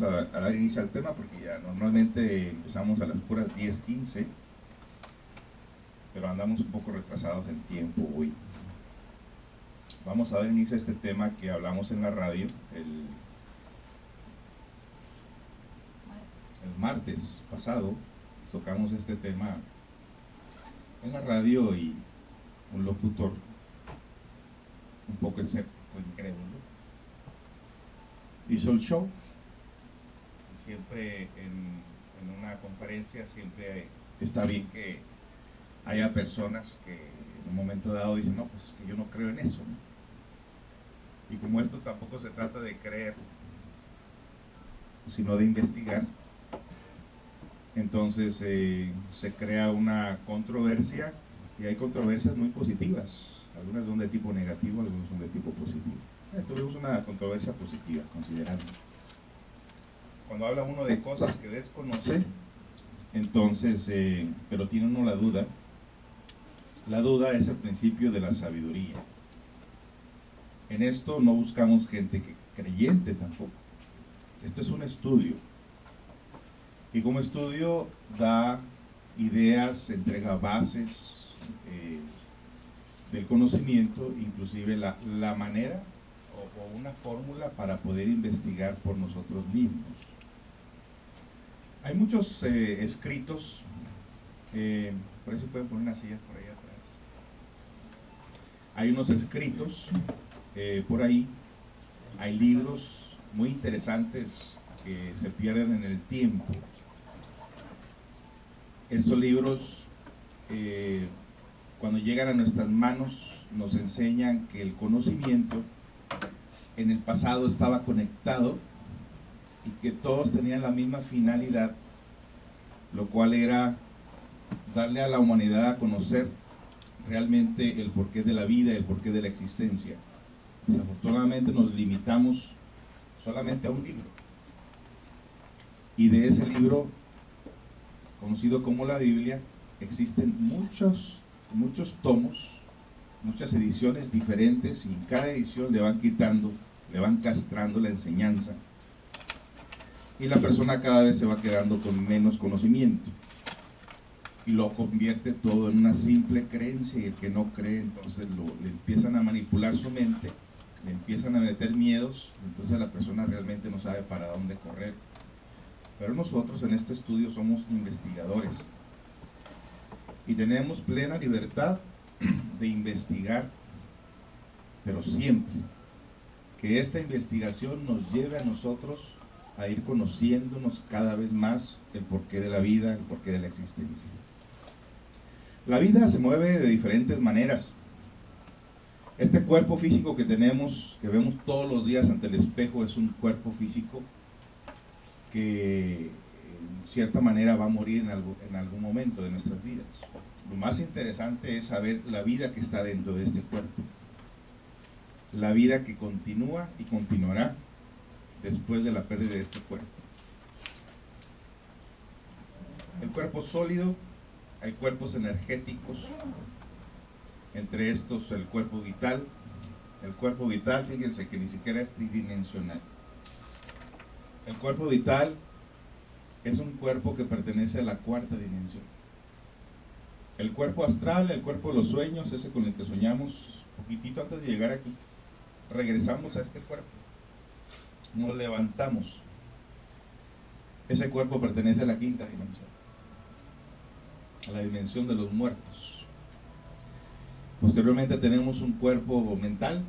vamos a dar inicio al tema porque ya normalmente empezamos a las puras 10:15, pero andamos un poco retrasados en tiempo hoy. Vamos a dar inicio a este tema que hablamos en la radio el martes pasado. Tocamos este tema en la radio y un locutor un poco escéptico, incrédulo, hizo el show. Siempre en una conferencia siempre está bien que haya personas que en un momento dado dicen, no, pues que yo no creo en eso, ¿no? Y como esto tampoco se trata de creer, sino de investigar, entonces se crea una controversia, y hay controversias muy positivas. Algunas son de tipo negativo, algunas son de tipo positivo. Tuvimos una controversia positiva, considerando. Cuando habla uno de cosas que desconoce, entonces, pero tiene uno la duda es el principio de la sabiduría. En esto no buscamos gente creyente tampoco. Esto es un estudio. Y como estudio da ideas, entrega bases del conocimiento, inclusive la manera o una fórmula para poder investigar por nosotros mismos. Hay muchos escritos, por eso pueden poner unas sillas por ahí atrás. Hay unos escritos por ahí, hay libros muy interesantes que se pierden en el tiempo. Estos libros, cuando llegan a nuestras manos, nos enseñan que el conocimiento en el pasado estaba conectado y que todos tenían la misma finalidad, lo cual era darle a la humanidad a conocer realmente el porqué de la vida, el porqué de la existencia. Desafortunadamente nos limitamos solamente a un libro, y de ese libro, conocido como la Biblia, existen muchos tomos, muchas ediciones diferentes, y en cada edición le van quitando, le van castrando la enseñanza, y la persona cada vez se va quedando con menos conocimiento, y lo convierte todo en una simple creencia, y el que no cree, entonces le empiezan a manipular su mente, le empiezan a meter miedos, entonces la persona realmente no sabe para dónde correr. Pero nosotros en este estudio somos investigadores, y tenemos plena libertad de investigar, pero siempre que esta investigación nos lleve a nosotros a ir conociéndonos cada vez más el porqué de la vida, el porqué de la existencia. La vida se mueve de diferentes maneras. Este cuerpo físico que tenemos, que vemos todos los días ante el espejo, es un cuerpo físico que en cierta manera va a morir en algún momento de nuestras vidas. Lo más interesante es saber la vida que está dentro de este cuerpo, la vida que continúa y continuará después de la pérdida de este cuerpo. El cuerpo sólido, hay cuerpos energéticos, entre estos el cuerpo vital. El cuerpo vital, fíjense que ni siquiera es tridimensional. El cuerpo vital es un cuerpo que pertenece a la cuarta dimensión. El cuerpo astral, el cuerpo de los sueños, ese con el que soñamos poquitito antes de llegar aquí, regresamos a este cuerpo, nos levantamos. Ese cuerpo pertenece a la quinta dimensión, a la dimensión de los muertos. Posteriormente tenemos un cuerpo mental,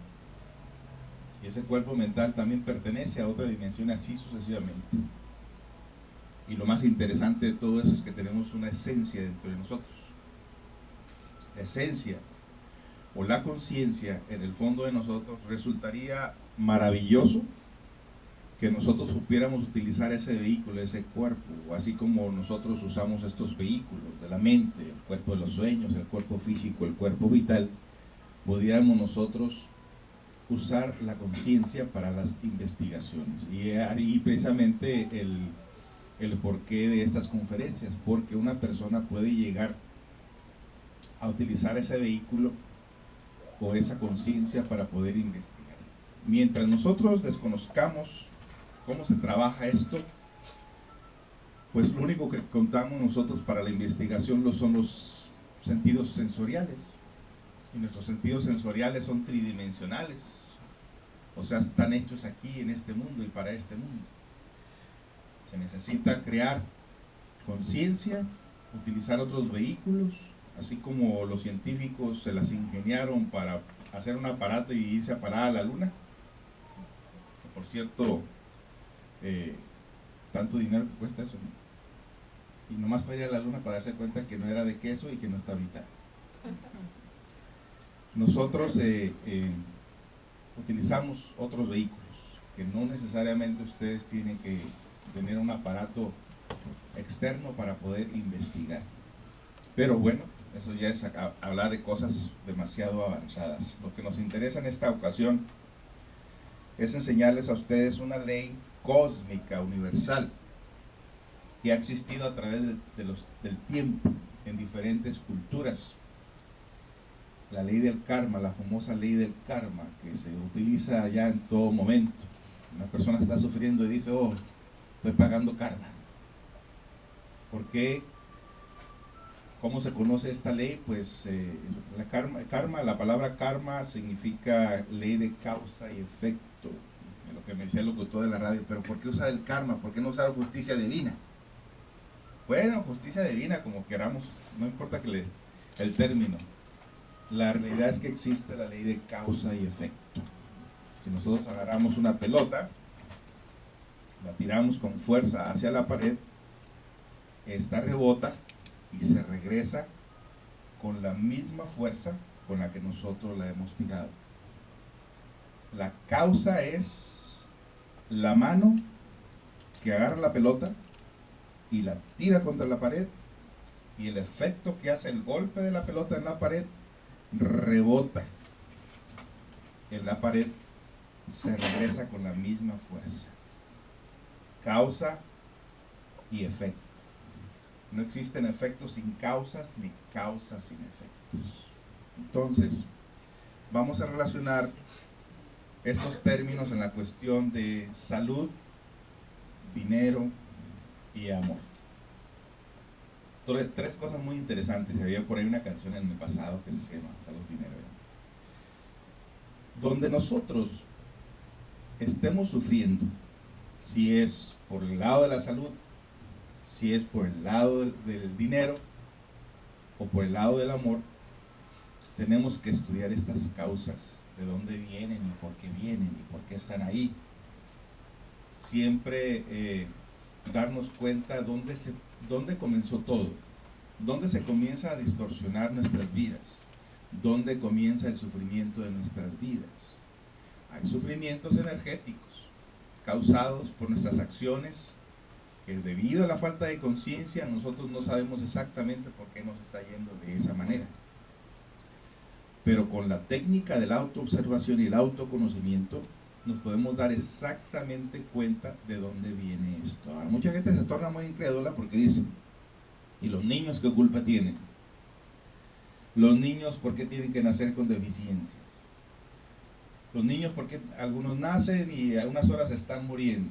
y ese cuerpo mental también pertenece a otra dimensión, así sucesivamente. Y lo más interesante de todo eso es que tenemos una esencia dentro de nosotros. La esencia o la conciencia en el fondo de nosotros. Resultaría maravilloso que nosotros supiéramos utilizar ese vehículo, ese cuerpo, así como nosotros usamos estos vehículos de la mente, el cuerpo de los sueños, el cuerpo físico, el cuerpo vital, pudiéramos nosotros usar la conciencia para las investigaciones. Y ahí precisamente el porqué de estas conferencias, porque una persona puede llegar a utilizar ese vehículo o esa conciencia para poder investigar. Mientras nosotros desconozcamos ¿Cómo se trabaja esto? Pues lo único que contamos nosotros para la investigación son los sentidos sensoriales. Y nuestros sentidos sensoriales son tridimensionales. O sea, están hechos aquí en este mundo y para este mundo. Se necesita crear conciencia, utilizar otros vehículos, así como los científicos se las ingeniaron para hacer un aparato y irse a parar a la luna. Que por cierto, tanto dinero que cuesta eso, ¿no? Y nomás para ir a la luna para darse cuenta que no era de queso y que no está habitada. Nosotros utilizamos otros vehículos, que no necesariamente ustedes tienen que tener un aparato externo para poder investigar. Pero bueno, eso ya es hablar de cosas demasiado avanzadas. Lo que nos interesa en esta ocasión es enseñarles a ustedes una ley cósmica universal que ha existido a través del tiempo en diferentes culturas. La ley del karma, la famosa ley del karma, que se utiliza ya en todo momento. Una persona está sufriendo y dice, oh, estoy pagando karma. ¿Por qué? ¿Cómo se conoce esta ley? Pues la palabra karma significa ley de causa y efecto. Lo que me decía el locutor de la radio, pero ¿por qué usar el karma? ¿Por qué no usar justicia divina? Bueno, justicia divina, como queramos, no importa el término. La realidad es que existe la ley de causa y efecto. Si nosotros agarramos una pelota, la tiramos con fuerza hacia la pared, esta rebota y se regresa con la misma fuerza con la que nosotros la hemos tirado. La causa es la mano que agarra la pelota y la tira contra la pared, y el efecto que hace el golpe de la pelota en la pared rebota en la pared, se regresa con la misma fuerza. Causa y efecto. No existen efectos sin causas ni causas sin efectos. Entonces, vamos a relacionar estos términos en la cuestión de salud, dinero y amor. Tres cosas muy interesantes. Había por ahí una canción en el pasado que se llama Salud, Dinero y Amor. Donde nosotros estemos sufriendo, si es por el lado de la salud, si es por el lado del dinero o por el lado del amor, tenemos que estudiar estas causas, de dónde vienen y por qué están ahí. Siempre darnos cuenta dónde comenzó todo, dónde se comienza a distorsionar nuestras vidas, dónde comienza el sufrimiento de nuestras vidas. Hay sufrimientos energéticos causados por nuestras acciones, que debido a la falta de conciencia nosotros no sabemos exactamente por qué nos está yendo de esa manera. Pero con la técnica de la autoobservación y el autoconocimiento nos podemos dar exactamente cuenta de dónde viene esto. Ahora, mucha gente se torna muy incrédula porque dice, ¿y los niños qué culpa tienen? Los niños, ¿por qué tienen que nacer con deficiencias? Los niños, ¿por qué algunos nacen y a unas horas están muriendo?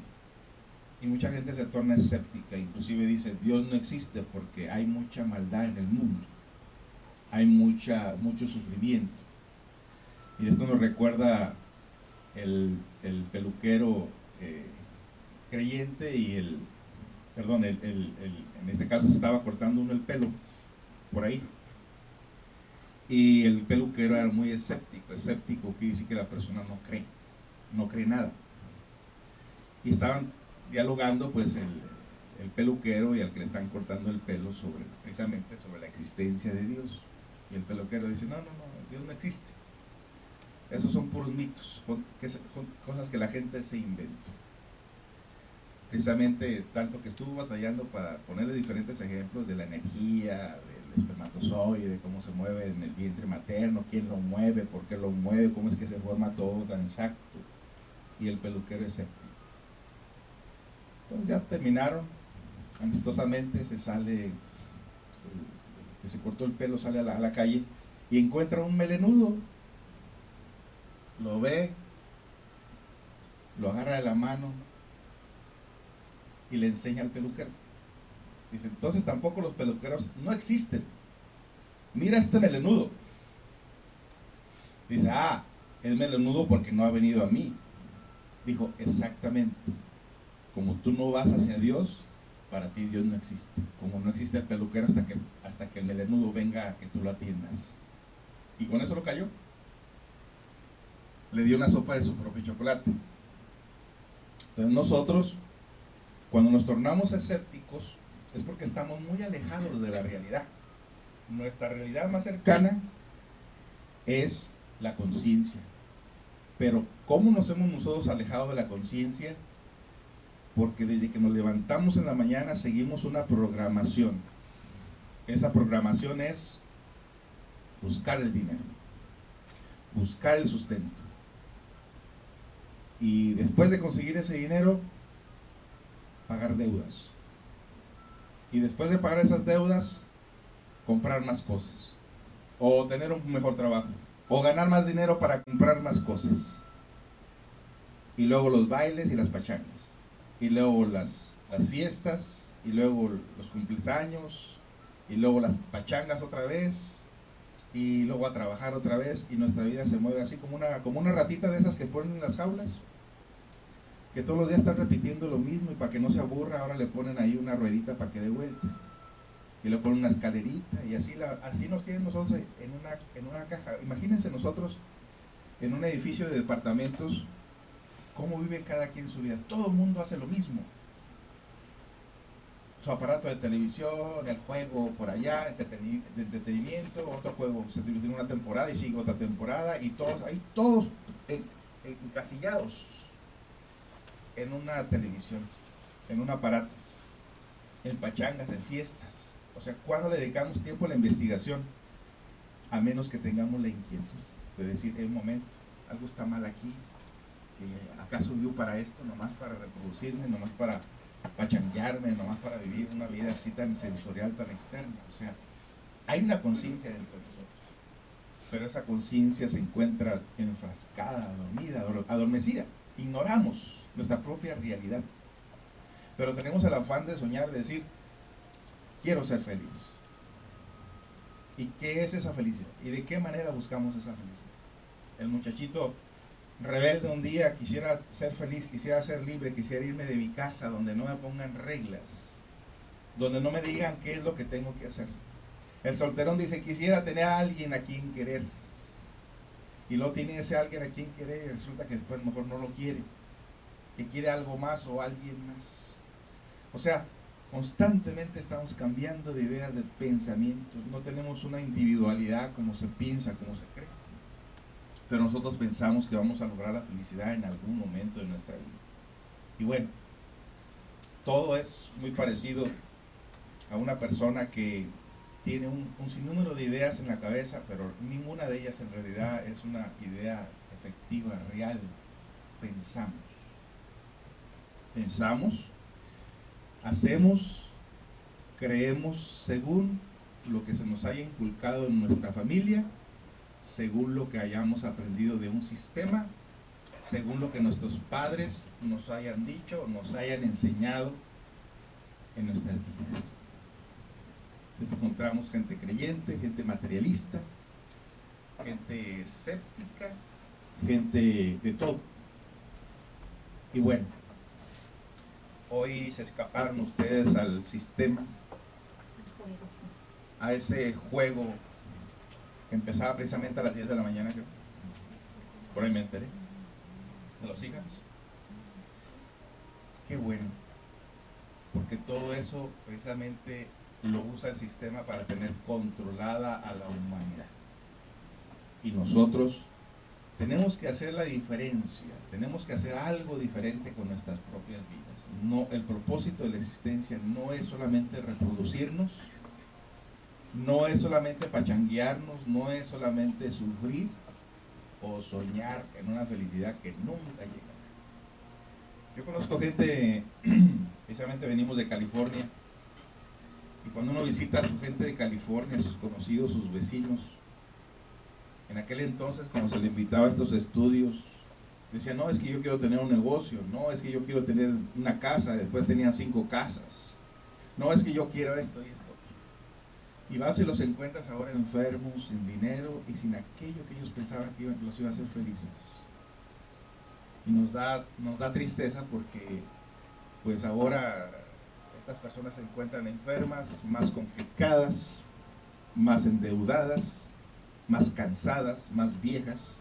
Y mucha gente se torna escéptica, inclusive dice, Dios no existe porque hay mucha maldad en el mundo, hay mucho sufrimiento. Y esto nos recuerda el peluquero creyente y en este caso se estaba cortando uno el pelo por ahí, y el peluquero era muy escéptico quiere decir que la persona no cree nada, y estaban dialogando pues el peluquero y al que le están cortando el pelo precisamente sobre la existencia de Dios, y el peluquero dice, no, Dios no existe. Esos son puros mitos, son cosas que la gente se inventó. Precisamente tanto que estuvo batallando para ponerle diferentes ejemplos de la energía, del espermatozoide, de cómo se mueve en el vientre materno, quién lo mueve, por qué lo mueve, cómo es que se forma todo tan exacto. Y el peluquero es escéptico. Entonces ya terminaron, amistosamente se sale, que se cortó el pelo, sale a la calle y encuentra un melenudo. Lo ve, lo agarra de la mano y le enseña al peluquero. Dice, entonces tampoco los peluqueros no existen. Mira este melenudo. Dice, es melenudo porque no ha venido a mí. Dijo, exactamente. Como tú no vas hacia Dios, para ti Dios no existe. Como no existe el peluquero hasta que el melenudo venga a que tú lo atiendas. Y con eso lo cayó. Le dio una sopa de su propio chocolate. Entonces nosotros, cuando nos tornamos escépticos, es porque estamos muy alejados de la realidad. Nuestra realidad más cercana es la conciencia. Pero ¿cómo nos hemos nosotros alejado de la conciencia? Porque desde que nos levantamos en la mañana seguimos una programación. Esa programación es buscar el dinero, buscar el sustento. Y después de conseguir ese dinero, pagar deudas. Y después de pagar esas deudas, comprar más cosas. O tener un mejor trabajo. O ganar más dinero para comprar más cosas. Y luego los bailes y las pachangas. Y luego las fiestas. Y luego los cumpleaños. Y luego las pachangas otra vez. Y luego a trabajar otra vez. Y nuestra vida se mueve así como una ratita de esas que ponen en las jaulas. Que todos los días están repitiendo lo mismo. Y para que no se aburra, ahora le ponen ahí una ruedita para que dé vuelta. Y le ponen una escalerita. Y así nos tienen nosotros en una caja. Imagínense nosotros en un edificio de departamentos. ¿Cómo vive cada quien su vida? Todo el mundo hace lo mismo. Su aparato de televisión, el juego por allá, de entretenimiento, otro juego se tiene una temporada y sigue otra temporada, y todos encasillados en una televisión, en un aparato, en pachangas, en fiestas. O sea, ¿cuándo le dedicamos tiempo a la investigación? A menos que tengamos la inquietud de decir, un momento, algo está mal aquí, que acaso vivo para esto, nomás para reproducirme, nomás para pachanguearme, nomás para vivir una vida así tan sensorial, tan externa. O sea, hay una conciencia dentro de nosotros, pero esa conciencia se encuentra enfrascada, dormida, adormecida. Ignoramos nuestra propia realidad, pero tenemos el afán de soñar, de decir, quiero ser feliz. ¿Y qué es esa felicidad? ¿Y de qué manera buscamos esa felicidad? El muchachito rebelde un día quisiera ser feliz, quisiera ser libre, quisiera irme de mi casa donde no me pongan reglas, donde no me digan qué es lo que tengo que hacer. El solterón dice, quisiera tener a alguien a quien querer. Y luego tiene ese alguien a quien querer y resulta que después mejor no lo quiere, que quiere algo más o alguien más. O sea, constantemente estamos cambiando de ideas, de pensamientos. No tenemos una individualidad como se piensa, como se cree. Pero nosotros pensamos que vamos a lograr la felicidad en algún momento de nuestra vida. Y bueno, todo es muy parecido a una persona que tiene un sinnúmero de ideas en la cabeza, pero ninguna de ellas en realidad es una idea efectiva, real. Pensamos, hacemos, creemos según lo que se nos haya inculcado en nuestra familia, según lo que hayamos aprendido de un sistema, según lo que nuestros padres nos hayan dicho, nos hayan enseñado en nuestras vidas. Entonces encontramos gente creyente, gente materialista, gente escéptica, gente de todo. Y bueno, hoy se escaparon ustedes al sistema, a ese juego que empezaba precisamente a las 10 de la mañana, creo. Por ahí me enteré de los hijos. Qué bueno, porque todo eso precisamente lo usa el sistema para tener controlada a la humanidad. Y nosotros tenemos que hacer la diferencia, tenemos que hacer algo diferente con nuestras propias vidas. No, el propósito de la existencia no es solamente reproducirnos, no es solamente pachanguearnos, no es solamente sufrir o soñar en una felicidad que nunca llega. Yo conozco gente, precisamente venimos de California, y cuando uno visita a su gente de California, sus conocidos, sus vecinos, en aquel entonces, cuando se le invitaba a estos estudios Decían, no, es que yo quiero tener un negocio, no, es que yo quiero tener una casa, después tenían 5 casas, no, es que yo quiero esto y esto. Y vas y los encuentras ahora enfermos, sin dinero y sin aquello que ellos pensaban que los iba a hacer felices. Y nos da tristeza porque pues ahora estas personas se encuentran enfermas, más complicadas, más endeudadas, más cansadas, más viejas,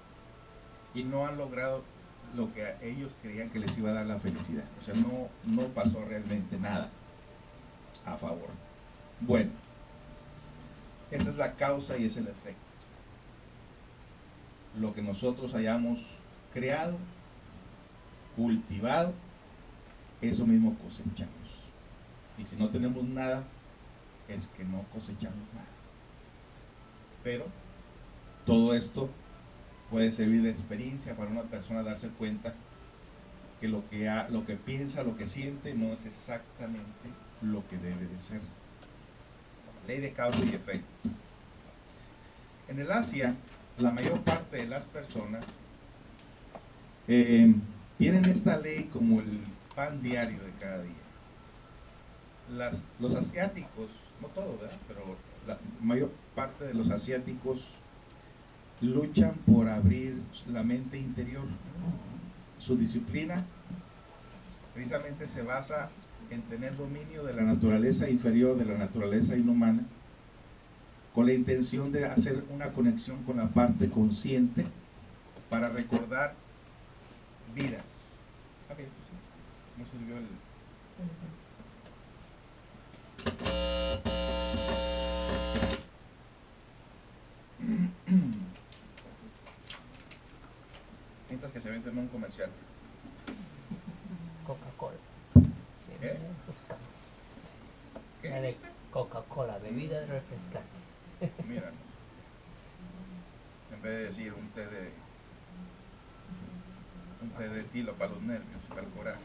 y no han logrado lo que ellos creían que les iba a dar la felicidad. O sea, no pasó realmente nada a favor. Bueno, esa es la causa y es el efecto. Lo que nosotros hayamos creado, cultivado, eso mismo cosechamos. Y si no tenemos nada, es que no cosechamos nada. Pero todo esto puede servir de experiencia para una persona darse cuenta que lo que piensa, lo que siente, no es exactamente lo que debe de ser. Ley de causa y efecto. En el Asia, la mayor parte de las personas tienen esta ley como el pan diario de cada día. Los asiáticos, no todos, ¿verdad? Pero la mayor parte de los asiáticos luchan por abrir la mente interior. Su disciplina precisamente se basa en tener dominio de la naturaleza inferior, de la naturaleza inhumana, con la intención de hacer una conexión con la parte consciente para recordar vidas. A ver, esto sí, no sirvió el... Mientras que se vende en un comercial. Coca-Cola. ¿Qué? ¿Qué La de dijiste? Coca-Cola, bebida refrescante. Mira, en vez de decir un té de tilo para los nervios, para el coraje.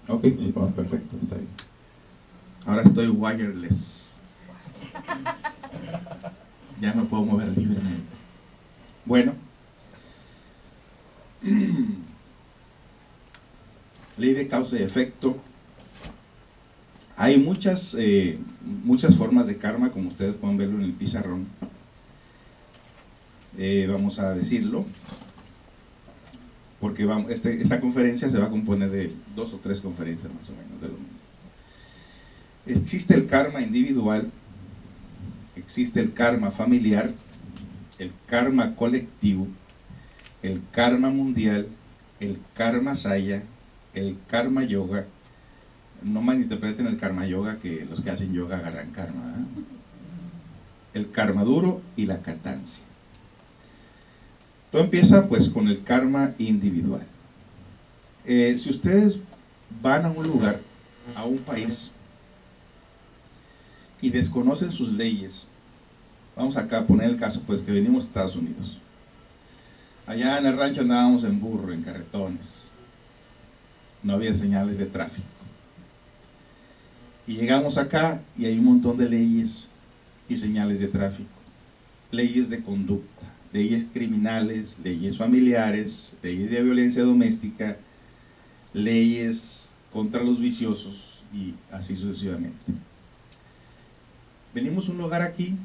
Ok, sí, oh, perfecto, está bien. Ahora estoy wireless. Ya me puedo mover libremente. Bueno. Ley de causa y efecto. Hay muchas formas de karma, como ustedes pueden verlo en el pizarrón. Vamos a decirlo, porque esta conferencia se va a componer de 2 o 3 conferencias más o menos de lo mismo. Existe el karma individual, existe el karma familiar, el karma colectivo, el karma mundial, el karma saya, el karma yoga. No malinterpreten el karma yoga, que los que hacen yoga agarran karma, ¿eh? El karma duro y la katancia. Todo empieza pues con el karma individual. Si ustedes van a un lugar, a un país, y desconocen sus leyes, vamos acá a poner el caso pues que venimos a Estados Unidos. Allá en el rancho andábamos en burro, en carretones, no había señales de tráfico. Y llegamos acá y hay un montón de leyes y señales de tráfico, leyes de conducta, leyes criminales, leyes familiares, leyes de violencia doméstica, leyes contra los viciosos y así sucesivamente. Venimos a un lugar aquí,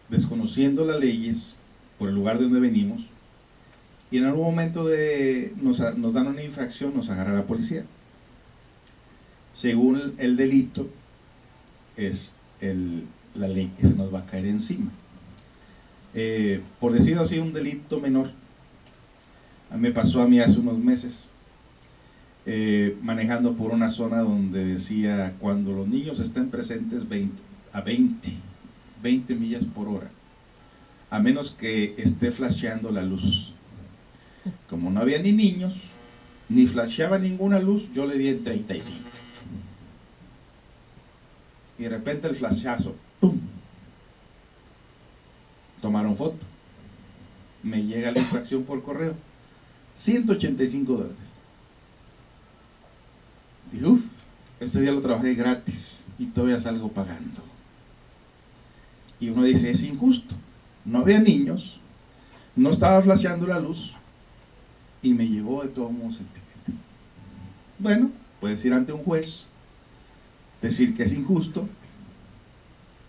desconociendo las leyes por el lugar de donde venimos, y en algún momento nos dan una infracción, nos agarra la policía. Según el delito, es la ley que se nos va a caer encima. Por decirlo así, un delito menor. Me pasó a mí hace unos meses, manejando por una zona donde decía, cuando los niños estén presentes, 20 millas por hora, a menos que esté flasheando la luz. Como no había ni niños, ni flasheaba ninguna luz, yo le di en 35. Y de repente el flashazo, ¡pum! Tomaron foto. Me llega la infracción por correo. $185. Dije, uff, este día lo trabajé gratis y todavía salgo pagando. Y uno dice, es injusto. No había niños, no estaba flasheando la luz y me llegó de todos modos el ticket. Bueno, puedes ir ante un juez, decir que es injusto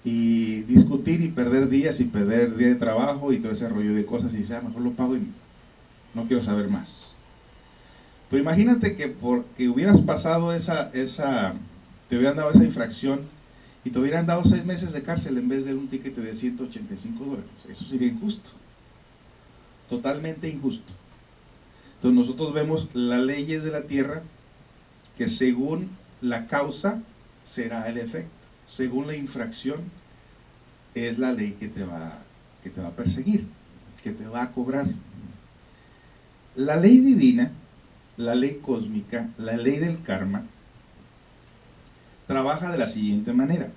y discutir y perder días y perder día de trabajo y todo ese rollo de cosas y dice, mejor lo pago y no quiero saber más. Pero imagínate que porque hubieras pasado te hubieran dado esa infracción y te hubieran dado 6 meses de cárcel en vez de un ticket de $185. Eso sería injusto. Totalmente injusto. Entonces nosotros vemos las leyes de la tierra que según la causa será el efecto. Según la infracción es la ley que te va a perseguir, que te va a cobrar. La ley divina, la ley cósmica, la ley del karma, trabaja de la siguiente manera.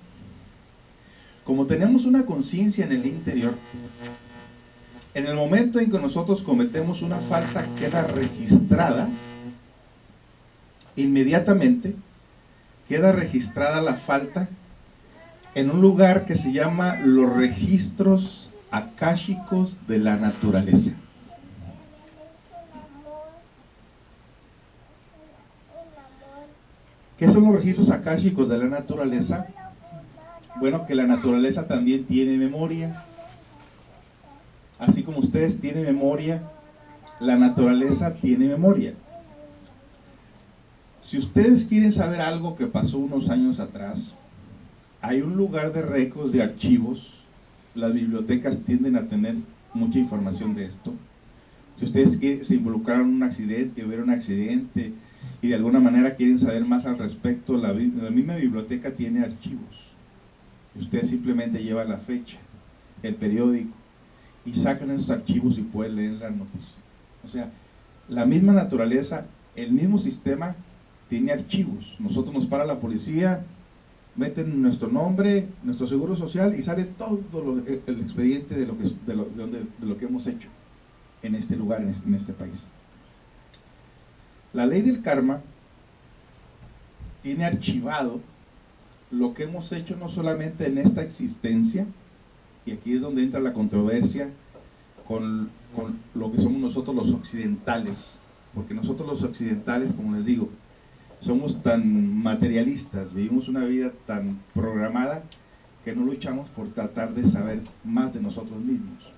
Como tenemos una conciencia en el interior, en el momento en que nosotros cometemos una falta, queda registrada, inmediatamente queda registrada la falta en un lugar que se llama los registros akáshicos de la naturaleza. ¿Qué son los registros akáshicos de la naturaleza? Bueno, que la naturaleza también tiene memoria. Así como ustedes tienen memoria, la naturaleza tiene memoria. Si ustedes quieren saber algo que pasó unos años atrás, hay un lugar de récords, de archivos. Las bibliotecas tienden a tener mucha información de esto. Si ustedes se involucraron en un accidente o vieron un accidente y de alguna manera quieren saber más al respecto, la misma biblioteca tiene archivos. Usted simplemente lleva la fecha, el periódico, y sacan esos archivos y pueden leer la noticia. O sea, la misma naturaleza, el mismo sistema tiene archivos. Nosotros nos para la policía, meten nuestro nombre, nuestro seguro social y sale todo el expediente de lo que hemos hecho en este lugar, en este país. La ley del karma tiene archivado lo que hemos hecho no solamente en esta existencia, y aquí es donde entra la controversia con lo que somos nosotros los occidentales, porque nosotros los occidentales, como les digo, somos tan materialistas, vivimos una vida tan programada que no luchamos por tratar de saber más de nosotros mismos.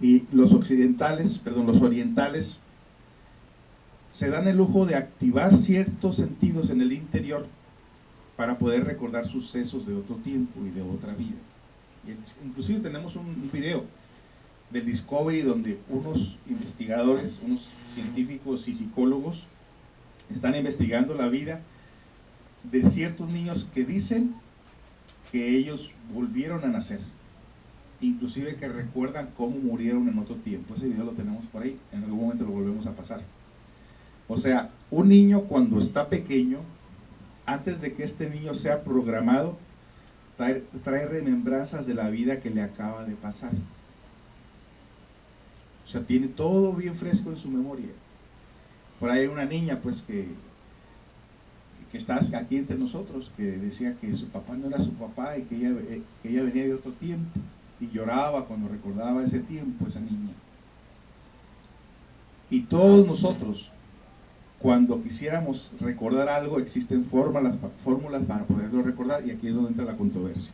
Y los orientales se dan el lujo de activar ciertos sentidos en el interior para poder recordar sucesos de otro tiempo y de otra vida. Y inclusive tenemos un video del Discovery donde unos investigadores, unos científicos y psicólogos están investigando la vida de ciertos niños que dicen que ellos volvieron a nacer, inclusive que recuerdan cómo murieron en otro tiempo. Ese video lo tenemos por ahí, en algún momento lo volvemos a pasar. O sea, un niño cuando está pequeño, antes de que este niño sea programado, trae remembranzas de la vida que le acaba de pasar. O sea, tiene todo bien fresco en su memoria. Por ahí hay una niña pues que está aquí entre nosotros, que decía que su papá no era su papá y que ella venía de otro tiempo, y lloraba cuando recordaba ese tiempo, esa niña. Y todos nosotros, cuando quisiéramos recordar algo, existen fórmulas para poderlo recordar, y aquí es donde entra la controversia.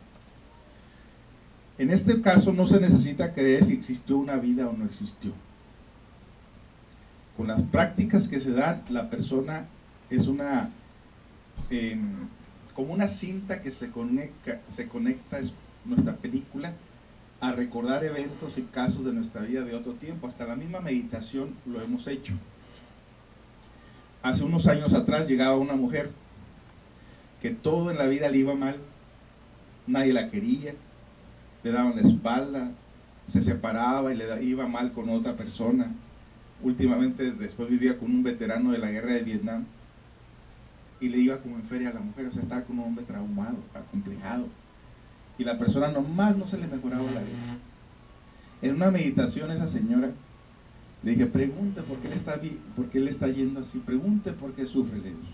En este caso no se necesita creer si existió una vida o no existió. Con las prácticas que se dan, la persona es como una cinta que se conecta, es nuestra película, a recordar eventos y casos de nuestra vida de otro tiempo. Hasta la misma meditación lo hemos hecho. Hace unos años atrás llegaba una mujer que todo en la vida le iba mal, nadie la quería, le daban la espalda, se separaba y le iba mal con otra persona. Últimamente después vivía con un veterano de la guerra de Vietnam y le iba como en feria a la mujer. O sea, estaba con un hombre traumado, acomplejado, y la persona nomás no se le mejoraba la vida. En una meditación esa señora le dije, pregunte por qué le está yendo así, pregunte por qué sufre, le dije.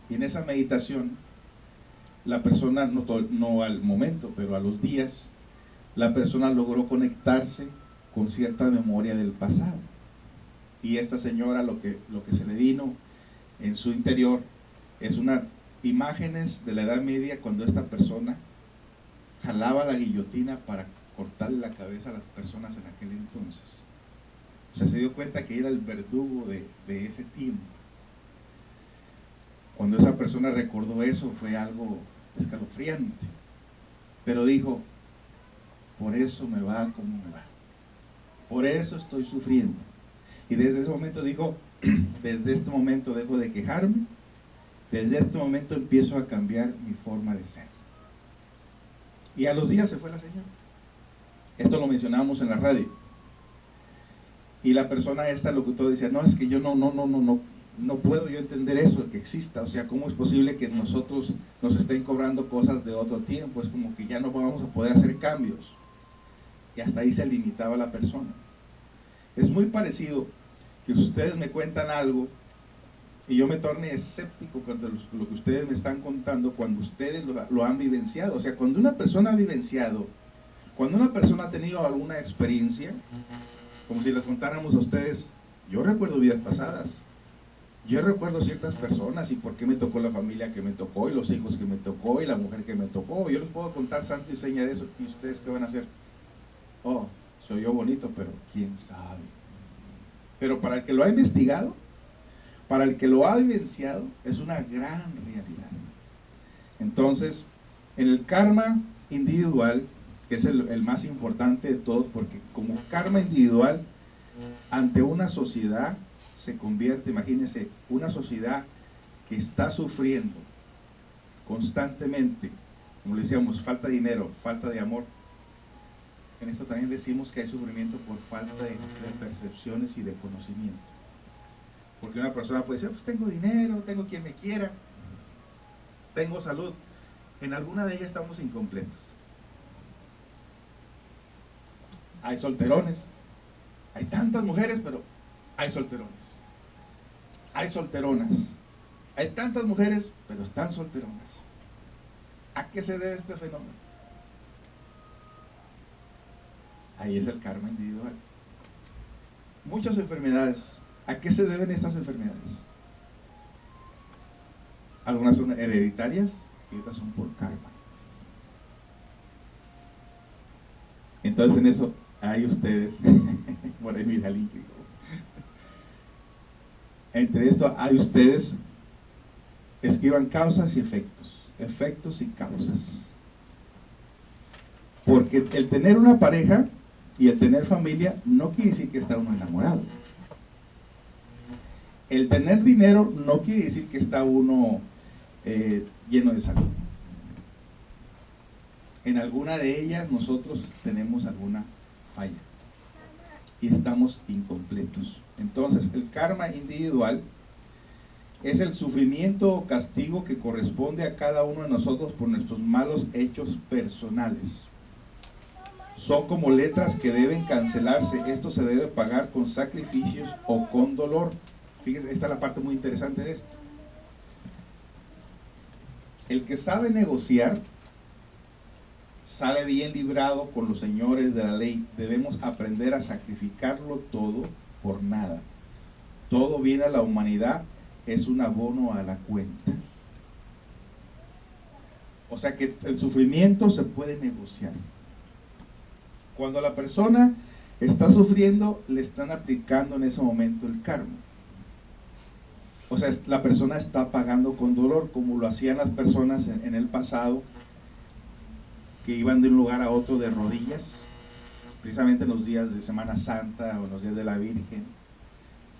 Y en esa meditación la persona, no al momento, pero a los días, la persona logró conectarse con cierta memoria del pasado. Y esta señora lo que se le vino en su interior es unas imágenes de la Edad Media, cuando esta persona jalaba la guillotina para cortarle la cabeza a las personas en aquel entonces. O sea, se dio cuenta que era el verdugo de ese tiempo. Cuando esa persona recordó eso, fue algo escalofriante, pero dijo: por eso me va como me va, por eso estoy sufriendo. Y desde ese momento dijo: desde este momento dejo de quejarme, desde este momento empiezo a cambiar mi forma de ser. Y a los días se fue la señora. Esto lo mencionábamos en la radio. Y la persona esta, el locutor, decía: no, es que yo no puedo yo entender eso, que exista. O sea, ¿cómo es posible que nosotros nos estén cobrando cosas de otro tiempo? Es como que ya no vamos a poder hacer cambios. Y hasta ahí se limitaba la persona. Es muy parecido que ustedes me cuentan algo y yo me torne escéptico cuando lo que ustedes me están contando, cuando ustedes lo han vivenciado. O sea, cuando una persona ha vivenciado, cuando una persona ha tenido alguna experiencia, como si les contáramos a ustedes: yo recuerdo vidas pasadas, yo recuerdo ciertas personas y por qué me tocó la familia que me tocó, y los hijos que me tocó, y la mujer que me tocó. Yo les puedo contar santo y seña de eso, y ustedes ¿qué van a hacer? Oh, soy yo bonito, pero quién sabe. Pero para el que lo ha investigado, para el que lo ha vivenciado, es una gran realidad. Entonces, en el karma individual, que es el más importante de todos, porque como karma individual, ante una sociedad se convierte, imagínense, una sociedad que está sufriendo constantemente, como le decíamos, falta de dinero, falta de amor. En esto también decimos que hay sufrimiento por falta de percepciones y de conocimiento. Porque una persona puede decir: pues tengo dinero, tengo quien me quiera, tengo salud. En alguna de ellas estamos incompletos. Hay solterones, hay tantas mujeres, pero hay solterones. Hay solteronas, hay tantas mujeres, pero están solteronas. ¿A qué se debe este fenómeno? Ahí es el karma individual. Muchas enfermedades. ¿A qué se deben estas enfermedades? Algunas son hereditarias y otras son por karma. Entonces en eso hay ustedes, por ahí mira el índigo. Entre esto hay ustedes, escriban causas y efectos y causas. Porque el tener una pareja y el tener familia no quiere decir que está uno enamorado. El tener dinero no quiere decir que está uno lleno de salud. En alguna de ellas nosotros tenemos alguna falla y estamos incompletos. Entonces, el karma individual es el sufrimiento o castigo que corresponde a cada uno de nosotros por nuestros malos hechos personales. Son como letras que deben cancelarse. Esto se debe pagar con sacrificios o con dolor. Fíjense, esta es la parte muy interesante de esto. El que sabe negociar sale bien librado con los señores de la ley. Debemos aprender a sacrificarlo todo por nada. Todo bien a la humanidad es un abono a la cuenta. O sea que el sufrimiento se puede negociar. Cuando la persona está sufriendo, le están aplicando en ese momento el karma. O sea, la persona está pagando con dolor, como lo hacían las personas en el pasado, que iban de un lugar a otro de rodillas, precisamente en los días de Semana Santa o en los días de la Virgen.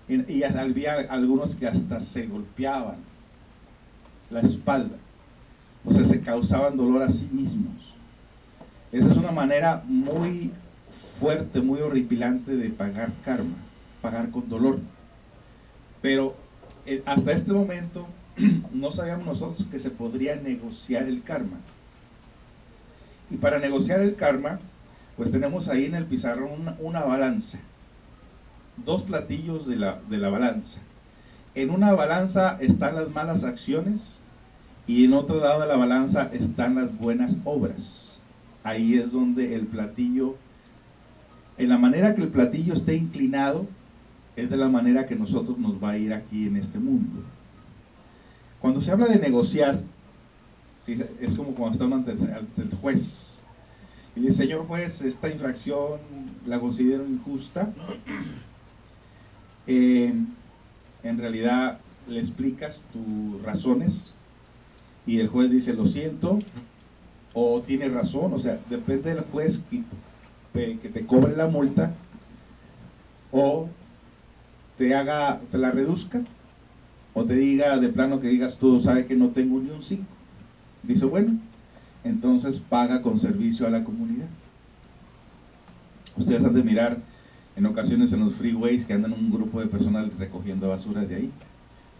Y había algunos que hasta se golpeaban la espalda, o sea, se causaban dolor a sí mismos. Esa es una manera muy fuerte, muy horripilante de pagar karma, pagar con dolor. Pero hasta este momento no sabíamos nosotros que se podría negociar el karma. Y para negociar el karma, pues tenemos ahí en el pizarrón una balanza, dos platillos de la balanza. En una balanza están las malas acciones y en otro lado de la balanza están las buenas obras. Ahí es donde el platillo, en la manera que el platillo esté inclinado, es de la manera que nosotros nos va a ir aquí en este mundo. Cuando se habla de negociar, ¿sí? Es como cuando está uno ante el juez y le dice: señor juez, esta infracción la considero injusta. En realidad le explicas tus razones y el juez dice: lo siento, o tiene razón. O sea, depende del juez que te cobre la multa, o te la reduzca, o te diga de plano que digas: tú sabes que no tengo ni un 5. Dice: bueno, entonces paga con servicio a la comunidad. Ustedes han de mirar en ocasiones en los freeways que andan un grupo de personas recogiendo basuras de ahí.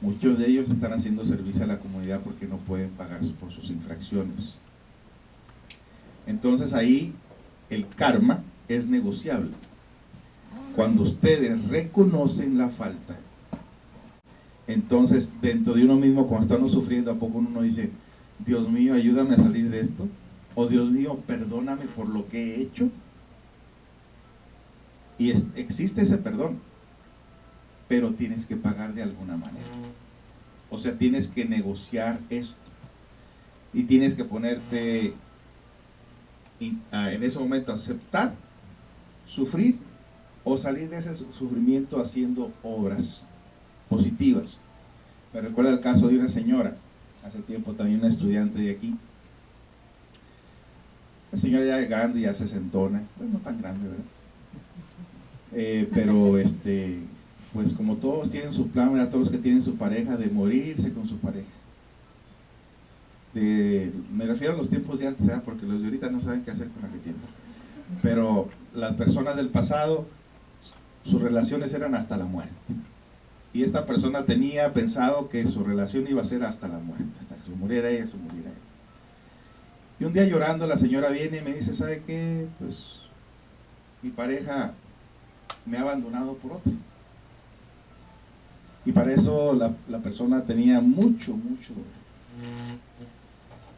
Muchos de ellos están haciendo servicio a la comunidad porque no pueden pagar por sus infracciones. Entonces ahí el karma es negociable. Cuando ustedes reconocen la falta, entonces dentro de uno mismo, cuando estamos sufriendo, ¿a poco uno dice: Dios mío, ayúdame a salir de esto? O Dios mío, perdóname por lo que he hecho. Y existe ese perdón, pero tienes que pagar de alguna manera. O sea, tienes que negociar esto y tienes que ponerte en ese momento a aceptar, sufrir o salir de ese sufrimiento haciendo obras positivas. Me recuerda el caso de una señora, hace tiempo también una estudiante de aquí. La señora ya es grande, ya sesentona, pues no tan grande, ¿verdad? Pero pues como todos tienen su plan, ¿verdad? Todos los que tienen su pareja, de morirse con su pareja. Me refiero a los tiempos de antes, ¿verdad? Porque los de ahorita no saben qué hacer con la que tienen. Pero las personas del pasado, sus relaciones eran hasta la muerte. Y esta persona tenía pensado que su relación iba a ser hasta la muerte, hasta que se muriera ella, se muriera él. Y un día llorando la señora viene y me dice: ¿sabe qué? Pues mi pareja me ha abandonado por otro. Y para eso la persona tenía mucho.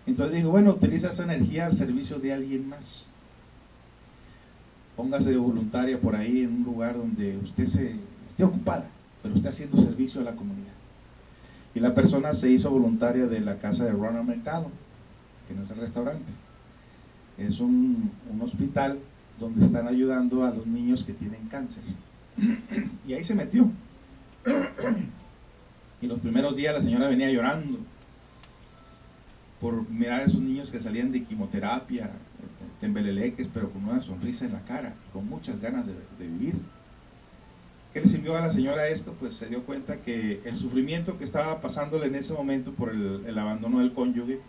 Entonces digo: bueno, utiliza esa energía al servicio de alguien más. Póngase de voluntaria por ahí en un lugar donde usted esté ocupada, pero esté haciendo servicio a la comunidad. Y la persona se hizo voluntaria de la casa de Ronald McDonald, que no es el restaurante. Es un hospital donde están ayudando a los niños que tienen cáncer. Y ahí se metió. Y los primeros días la señora venía llorando por mirar a esos niños que salían de quimioterapia, tembeleleques, pero con una sonrisa en la cara, con muchas ganas de vivir. ¿Qué le sirvió a la señora esto? Pues se dio cuenta que el sufrimiento que estaba pasándole en ese momento por el abandono del cónyuge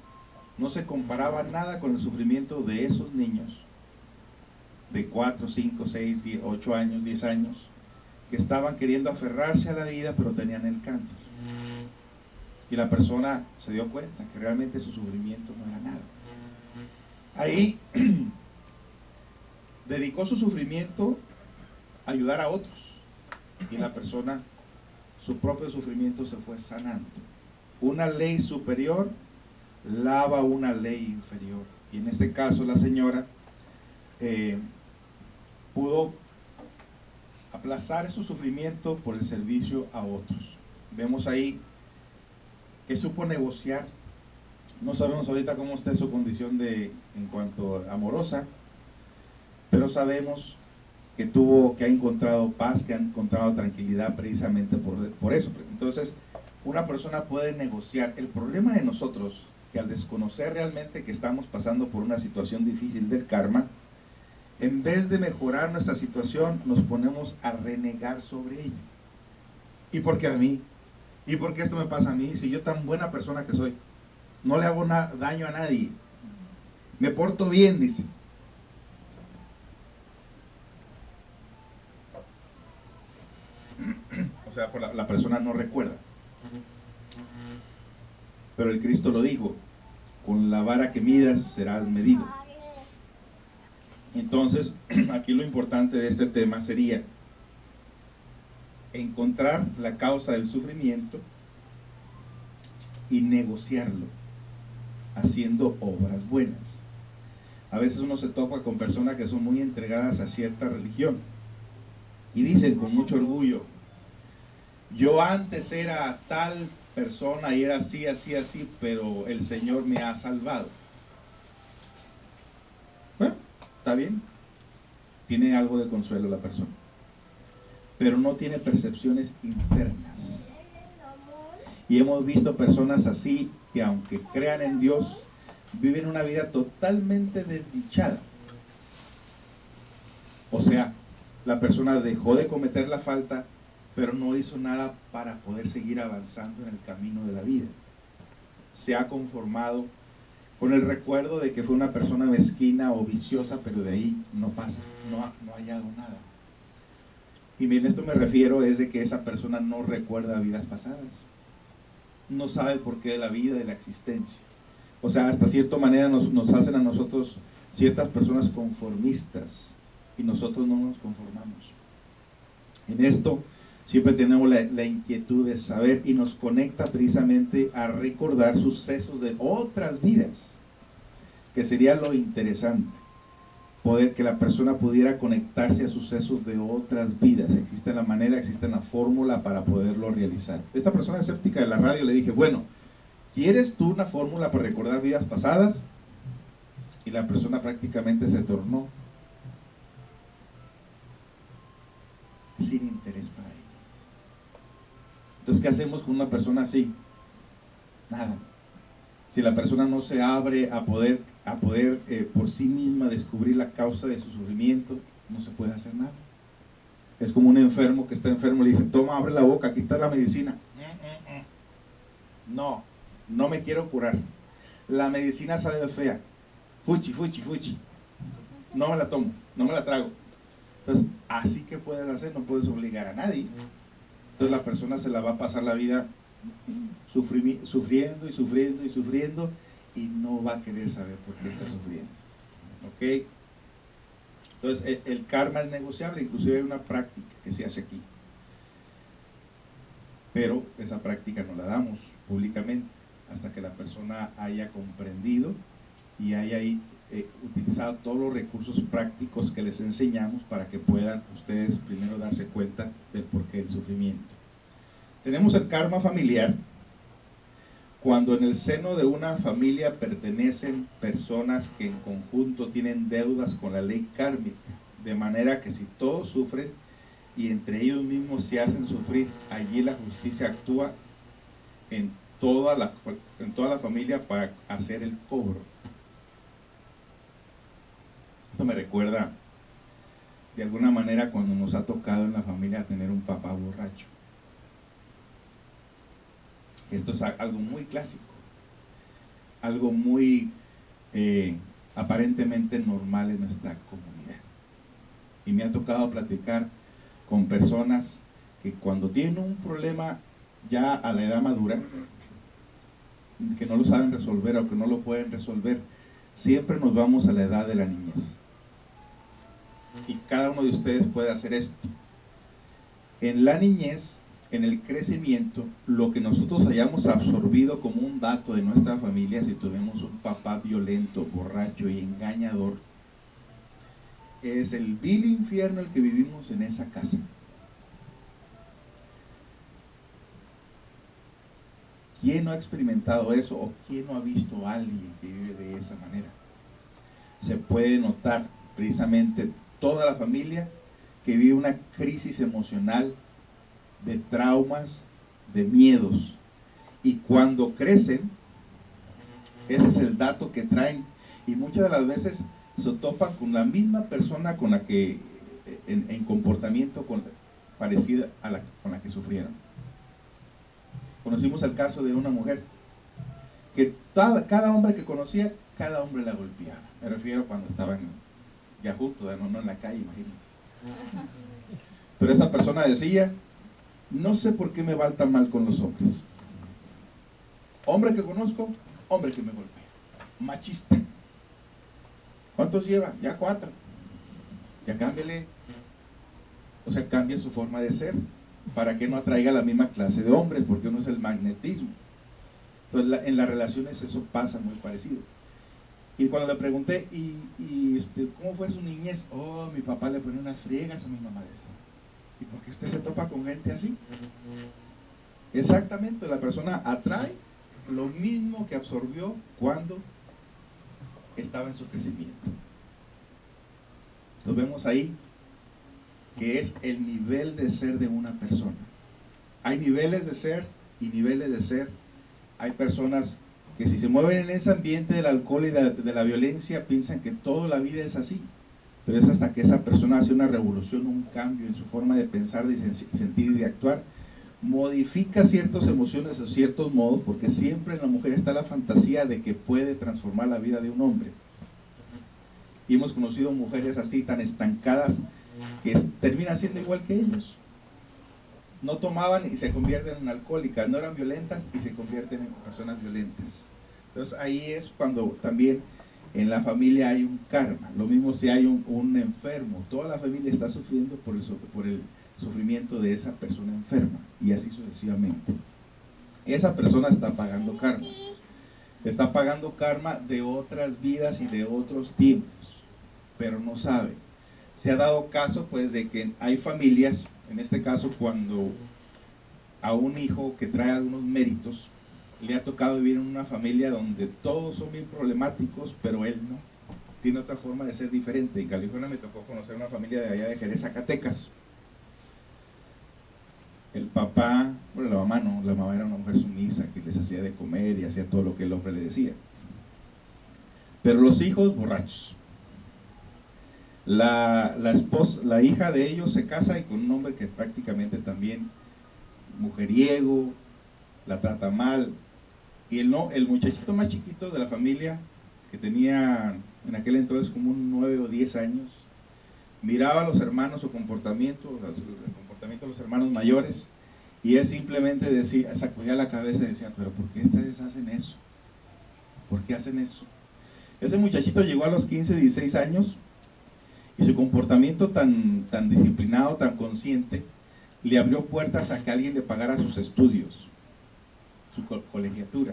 no se comparaba nada con el sufrimiento de esos niños de 4, 5, 6, 8 años, 10 años, que estaban queriendo aferrarse a la vida pero tenían el cáncer. Y la persona se dio cuenta que realmente su sufrimiento no era nada. Ahí dedicó su sufrimiento a ayudar a otros, y la persona, su propio sufrimiento se fue sanando. Una ley superior lava una ley inferior, y en este caso la señora pudo aplazar su sufrimiento por el servicio a otros. Vemos ahí que supo negociar. No sabemos ahorita cómo está su condición en cuanto amorosa, pero sabemos que ha encontrado paz, que ha encontrado tranquilidad precisamente por eso. Entonces, una persona puede negociar. El problema de nosotros, que al desconocer realmente que estamos pasando por una situación difícil del karma, en vez de mejorar nuestra situación, nos ponemos a renegar sobre ella. ¿Y por qué a mí? ¿Y por qué esto me pasa a mí? Si yo tan buena persona que soy, no le hago daño a nadie, me porto bien, dice. O sea, la persona no recuerda. Pero el Cristo lo dijo: con la vara que midas serás medido. Entonces, aquí lo importante de este tema sería encontrar la causa del sufrimiento y negociarlo. haciendo obras buenas. A veces uno se topa con personas que son muy entregadas a cierta religión y dicen con mucho orgullo: yo antes era tal persona y era así, así, así, pero el Señor me ha salvado. Bueno, está bien, tiene algo de consuelo la persona, pero no tiene percepciones internas. Y hemos visto personas así que, aunque crean en Dios, viven una vida totalmente desdichada. O sea, la persona dejó de cometer la falta, pero no hizo nada para poder seguir avanzando en el camino de la vida. Se ha conformado con el recuerdo de que fue una persona mezquina o viciosa, pero de ahí no pasa, no ha hallado nada. Y miren, esto me refiero es de que esa persona no recuerda vidas pasadas, no sabe el porqué de la vida, de la existencia. O sea, hasta cierta manera nos hacen a nosotros ciertas personas conformistas, y nosotros no nos conformamos. En esto siempre tenemos la inquietud de saber, y nos conecta precisamente a recordar sucesos de otras vidas, que sería lo interesante, poder que la persona pudiera conectarse a sucesos de otras vidas. Existe la manera, existe la fórmula para poderlo realizar. Esta persona escéptica de la radio le dije: bueno, ¿quieres tú una fórmula para recordar vidas pasadas? Y la persona prácticamente se tornó sin interés para ello. Entonces, ¿qué hacemos con una persona así? Nada. Si la persona no se abre a poder por sí misma descubrir la causa de su sufrimiento, no se puede hacer nada. Es como un enfermo que está enfermo y le dice: toma, abre la boca, aquí está la medicina. No, no me quiero curar. La medicina sabe fea. Fuchi, fuchi, fuchi. No me la tomo, no me la trago. Entonces, así que puedes hacer, no puedes obligar a nadie. Entonces la persona se la va a pasar la vida sufriendo y sufriendo y sufriendo, y no va a querer saber por qué está sufriendo. ¿Ok? Entonces el karma es negociable, inclusive hay una práctica que se hace aquí. Pero esa práctica no la damos públicamente hasta que la persona haya comprendido y haya utilizado todos los recursos prácticos que les enseñamos para que puedan ustedes primero darse cuenta del porqué del sufrimiento. Tenemos el karma familiar, cuando en el seno de una familia pertenecen personas que en conjunto tienen deudas con la ley kármica, de manera que si todos sufren y entre ellos mismos se hacen sufrir, allí la justicia actúa en toda la familia para hacer el cobro. Esto me recuerda de alguna manera cuando nos ha tocado en la familia tener un papá borracho. Esto es algo muy clásico, algo muy aparentemente normal en nuestra comunidad. Y me ha tocado platicar con personas que cuando tienen un problema ya a la edad madura, que no lo saben resolver o que no lo pueden resolver, siempre nos vamos a la edad de la niñez. Y cada uno de ustedes puede hacer esto. En la niñez, en el crecimiento, lo que nosotros hayamos absorbido como un dato de nuestra familia, si tuvimos un papá violento, borracho y engañador, es el vil infierno el que vivimos en esa casa. ¿Quién no ha experimentado eso o quién no ha visto a alguien que vive de esa manera? Se puede notar precisamente toda la familia que vive una crisis emocional de traumas, de miedos, y cuando crecen, ese es el dato que traen, y muchas de las veces se topan con la misma persona con la que en comportamiento parecida con la que sufrieron. Conocimos el caso de una mujer que cada hombre que conocía, cada hombre la golpeaba. Me refiero cuando estaban ya juntos, no en la calle, imagínense. Pero esa persona decía: no sé por qué me va tan mal con los hombres. Hombre que conozco, hombre que me golpea. Machista. ¿Cuántos lleva? Ya 4. Ya cámbiale. O sea, cambia su forma de ser para que no atraiga la misma clase de hombres, porque uno es el magnetismo. Entonces, en las relaciones eso pasa muy parecido. Y cuando le pregunté, ¿cómo fue su niñez? Oh, mi papá le ponía unas friegas a mi mamá, decía. ¿Y por qué usted se topa con gente así? Exactamente, la persona atrae lo mismo que absorbió cuando estaba en su crecimiento. Entonces vemos ahí que es el nivel de ser de una persona. Hay niveles de ser y niveles de ser. Hay personas que si se mueven en ese ambiente del alcohol y de la violencia piensan que toda la vida es así, pero es hasta que esa persona hace una revolución, un cambio en su forma de pensar, de sentir y de actuar, modifica ciertas emociones o ciertos modos, porque siempre en la mujer está la fantasía de que puede transformar la vida de un hombre. Y hemos conocido mujeres así tan estancadas que terminan siendo igual que ellos. No tomaban y se convierten en alcohólicas, no eran violentas y se convierten en personas violentas. Entonces ahí es cuando también en la familia hay un karma. Lo mismo si hay un enfermo, toda la familia está sufriendo por el sufrimiento de esa persona enferma, y así sucesivamente. Esa persona está pagando karma. Está pagando karma de otras vidas y de otros tiempos, pero no sabe. Se ha dado caso pues de que hay familias, en este caso cuando a un hijo que trae algunos méritos, le ha tocado vivir en una familia donde todos son bien problemáticos, pero él no. Tiene otra forma de ser diferente. En California me tocó conocer una familia de allá de Jerez, Zacatecas. El papá, bueno, la mamá no, la mamá era una mujer sumisa que les hacía de comer y hacía todo lo que el hombre le decía. Pero los hijos, borrachos. La hija de ellos se casa y con un hombre que prácticamente también mujeriego, la trata mal. Y el muchachito más chiquito de la familia, que tenía en aquel entonces como un 9 o 10 años, miraba a los hermanos, su comportamiento, el comportamiento de los hermanos mayores, y él simplemente decía, sacudía la cabeza y decía, pero ¿por qué ustedes hacen eso? ¿Por qué hacen eso? Ese muchachito llegó a los 15, 16 años, y su comportamiento tan disciplinado, tan consciente, le abrió puertas a que alguien le pagara sus estudios, su colegiatura.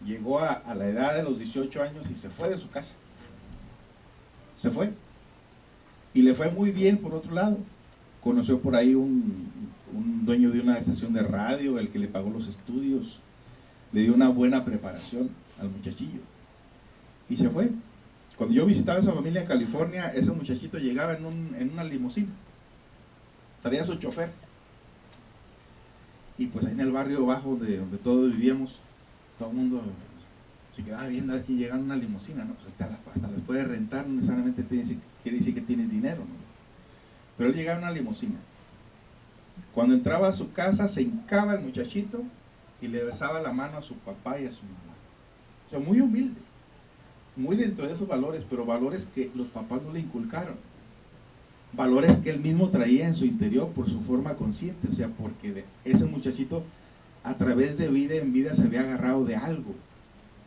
Llegó a la edad de los 18 años y se fue de su casa. Se fue. Y le fue muy bien por otro lado. Conoció por ahí un dueño de una estación de radio, el que le pagó los estudios, le dio una buena preparación al muchachillo. Y se fue. Cuando yo visitaba a esa familia en California, ese muchachito llegaba en una limusina. Traía a su chofer. Y pues ahí en el barrio bajo donde todos vivíamos, todo el mundo se quedaba viendo a ver quién llegaba en una limusina, ¿no? Pues hasta les puede rentar, no necesariamente quiere decir que tienes dinero, ¿no? Pero él llegaba en una limusina. Cuando entraba a su casa, se hincaba el muchachito y le besaba la mano a su papá y a su mamá. O sea, muy humilde, muy dentro de esos valores, pero valores que los papás no le inculcaron. Valores que él mismo traía en su interior por su forma consciente, o sea, porque ese muchachito a través de vida en vida se había agarrado de algo,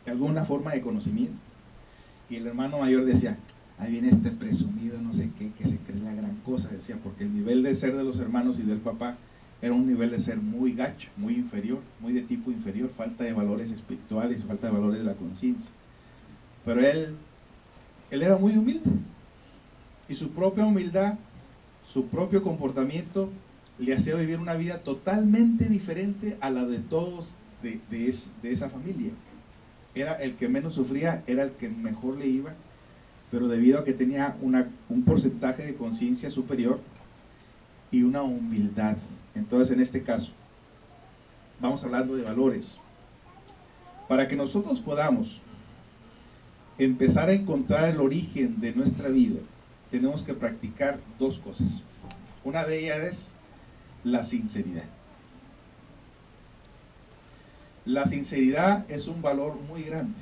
de alguna forma de conocimiento. Y el hermano mayor decía, ahí viene este presumido no sé qué, que se cree la gran cosa, decía, porque el nivel de ser de los hermanos y del papá era un nivel de ser muy gacho, muy inferior, muy de tipo inferior, falta de valores espirituales, falta de valores de la conciencia. Pero él era muy humilde. Y su propia humildad, su propio comportamiento, le hacía vivir una vida totalmente diferente a la de todos de esa familia. Era el que menos sufría, era el que mejor le iba, pero debido a que tenía un porcentaje de conciencia superior y una humildad. Entonces, en este caso, vamos hablando de valores. Para que nosotros podamos empezar a encontrar el origen de nuestra vida, tenemos que practicar dos cosas. Una de ellas es la sinceridad. La sinceridad es un valor muy grande.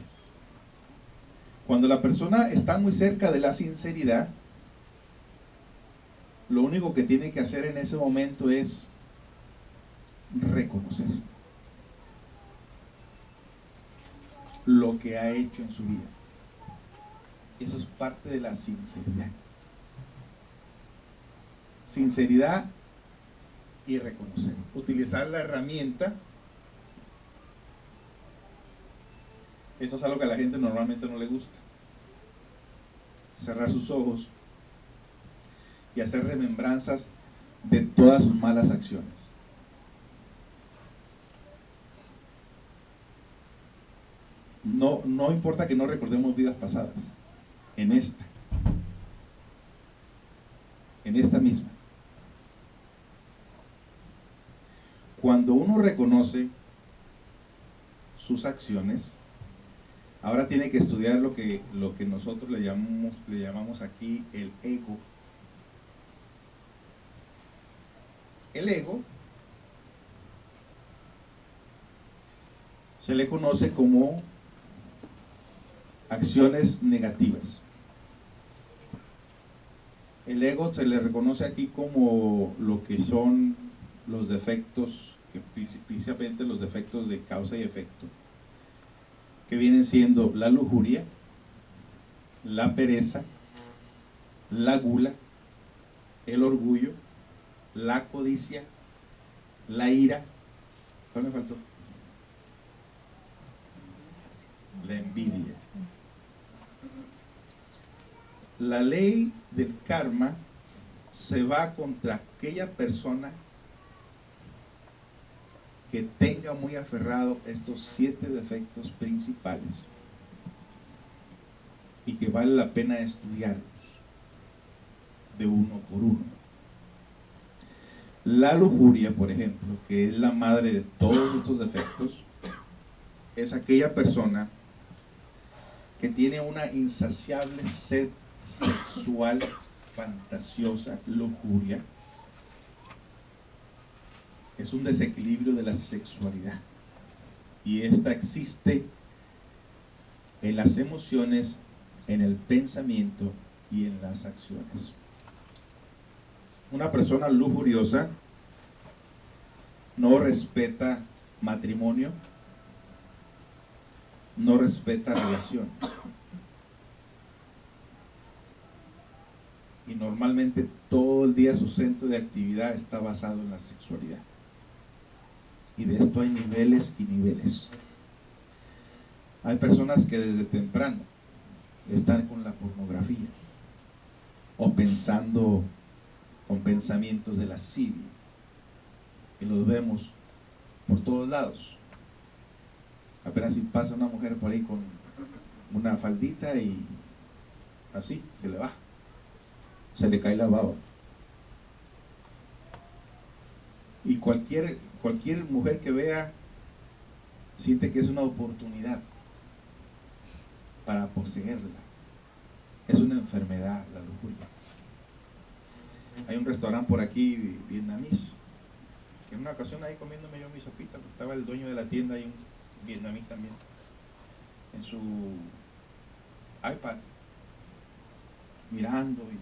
Cuando la persona está muy cerca de la sinceridad, lo único que tiene que hacer en ese momento es reconocer lo que ha hecho en su vida. Eso es parte de la sinceridad. Sinceridad y reconocer. Utilizar la herramienta Eso es algo que a la gente normalmente no le gusta. Cerrar sus ojos y hacer remembranzas de todas sus malas acciones. No importa que no recordemos vidas pasadas, en esta misma. Cuando uno reconoce sus acciones, ahora tiene que estudiar lo que nosotros le llamamos aquí el ego. El ego se le conoce como acciones negativas. El ego se le reconoce aquí como lo que son los defectos, precisamente los defectos de causa y efecto, que vienen siendo la lujuria, la pereza, la gula, el orgullo, la codicia, la ira. ¿Cuál me faltó? La envidia. La ley del karma se va contra aquella persona que tenga muy aferrado estos 7 defectos principales y que vale la pena estudiarlos de uno por uno. La lujuria, por ejemplo, que es la madre de todos estos defectos, es aquella persona que tiene una insaciable sed sexual, fantasiosa, lujuria. Es un desequilibrio de la sexualidad, y esta existe en las emociones, en el pensamiento y en las acciones. Una persona lujuriosa no respeta matrimonio, no respeta relación, y normalmente todo el día su centro de actividad está basado en la sexualidad. Y de esto hay niveles y niveles. Hay personas que desde temprano están con la pornografía o pensando con pensamientos de lascivia, que los vemos por todos lados. Apenas si pasa una mujer por ahí con una faldita y así se le va, se le cae la baba. Y cualquier mujer que vea siente que es una oportunidad para poseerla. Es una enfermedad la lujuria. Hay un restaurante por aquí vietnamís, que en una ocasión ahí comiéndome yo mi sopita, estaba el dueño de la tienda y un vietnamí también en su iPad mirando, y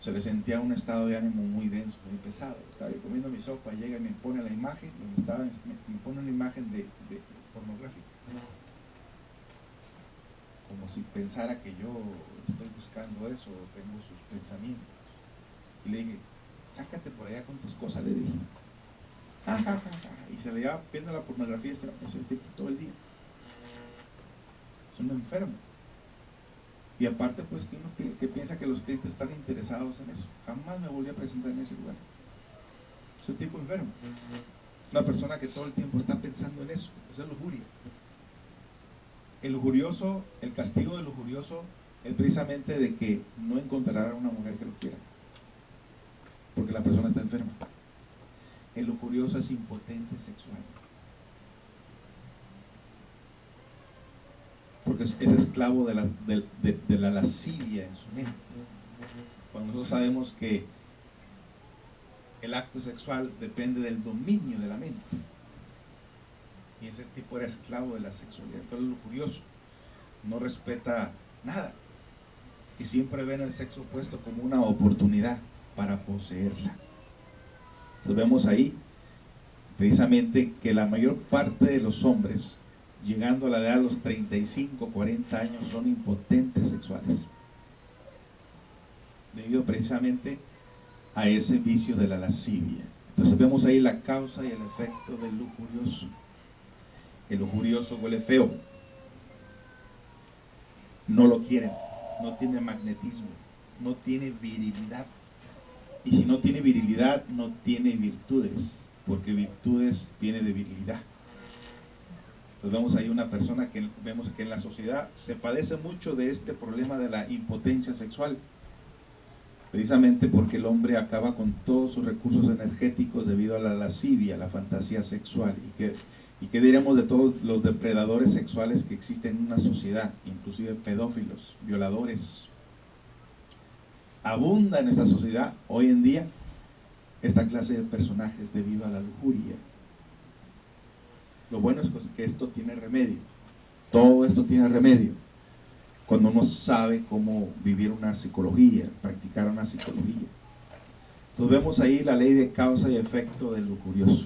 se le sentía un estado de ánimo muy denso, muy pesado. Estaba yo comiendo mi sopa, llega y me pone la imagen, me pone una imagen de pornográfica, como si pensara que yo estoy buscando eso, o tengo sus pensamientos. Y le dije, sácate por allá con tus cosas, le dije. Ja, ja, ja, ja. Y se le iba viendo la pornografía ese tipo todo el día. Es un enfermo. Y aparte, pues, que piensa que los clientes están interesados en eso. Jamás me volví a presentar en ese lugar. Es un tipo enfermo. Una persona que todo el tiempo está pensando en eso. Eso es lujuria. El lujurioso, el castigo del lujurioso es precisamente de que no encontrará una mujer que lo quiera, porque la persona está enferma. El lujurioso es impotente sexual, porque es esclavo de la lascivia en su mente. Cuando nosotros sabemos que el acto sexual depende del dominio de la mente, y ese tipo era esclavo de la sexualidad. Entonces el lujurioso no respeta nada y siempre ven el sexo opuesto como una oportunidad para poseerla. Entonces vemos ahí precisamente que la mayor parte de los hombres, llegando a la edad de los 35, 40 años, son impotentes sexuales, debido precisamente a ese vicio de la lascivia. Entonces vemos ahí la causa y el efecto del lujurioso. El lujurioso huele feo, no lo quieren, no tiene magnetismo, no tiene virilidad. Y si no tiene virilidad, no tiene virtudes, porque virtudes viene de virilidad. Entonces vemos ahí una persona que vemos que en la sociedad se padece mucho de este problema de la impotencia sexual, precisamente porque el hombre acaba con todos sus recursos energéticos debido a la lascivia, la fantasía sexual. ¿Y qué diremos de todos los depredadores sexuales que existen en una sociedad? Inclusive pedófilos, violadores. Abunda en esta sociedad hoy en día esta clase de personajes debido a la lujuria. Lo bueno es que esto tiene remedio. Todo esto tiene remedio cuando uno sabe cómo vivir una psicología, practicar una psicología. Entonces vemos ahí la ley de causa y efecto del lujurioso.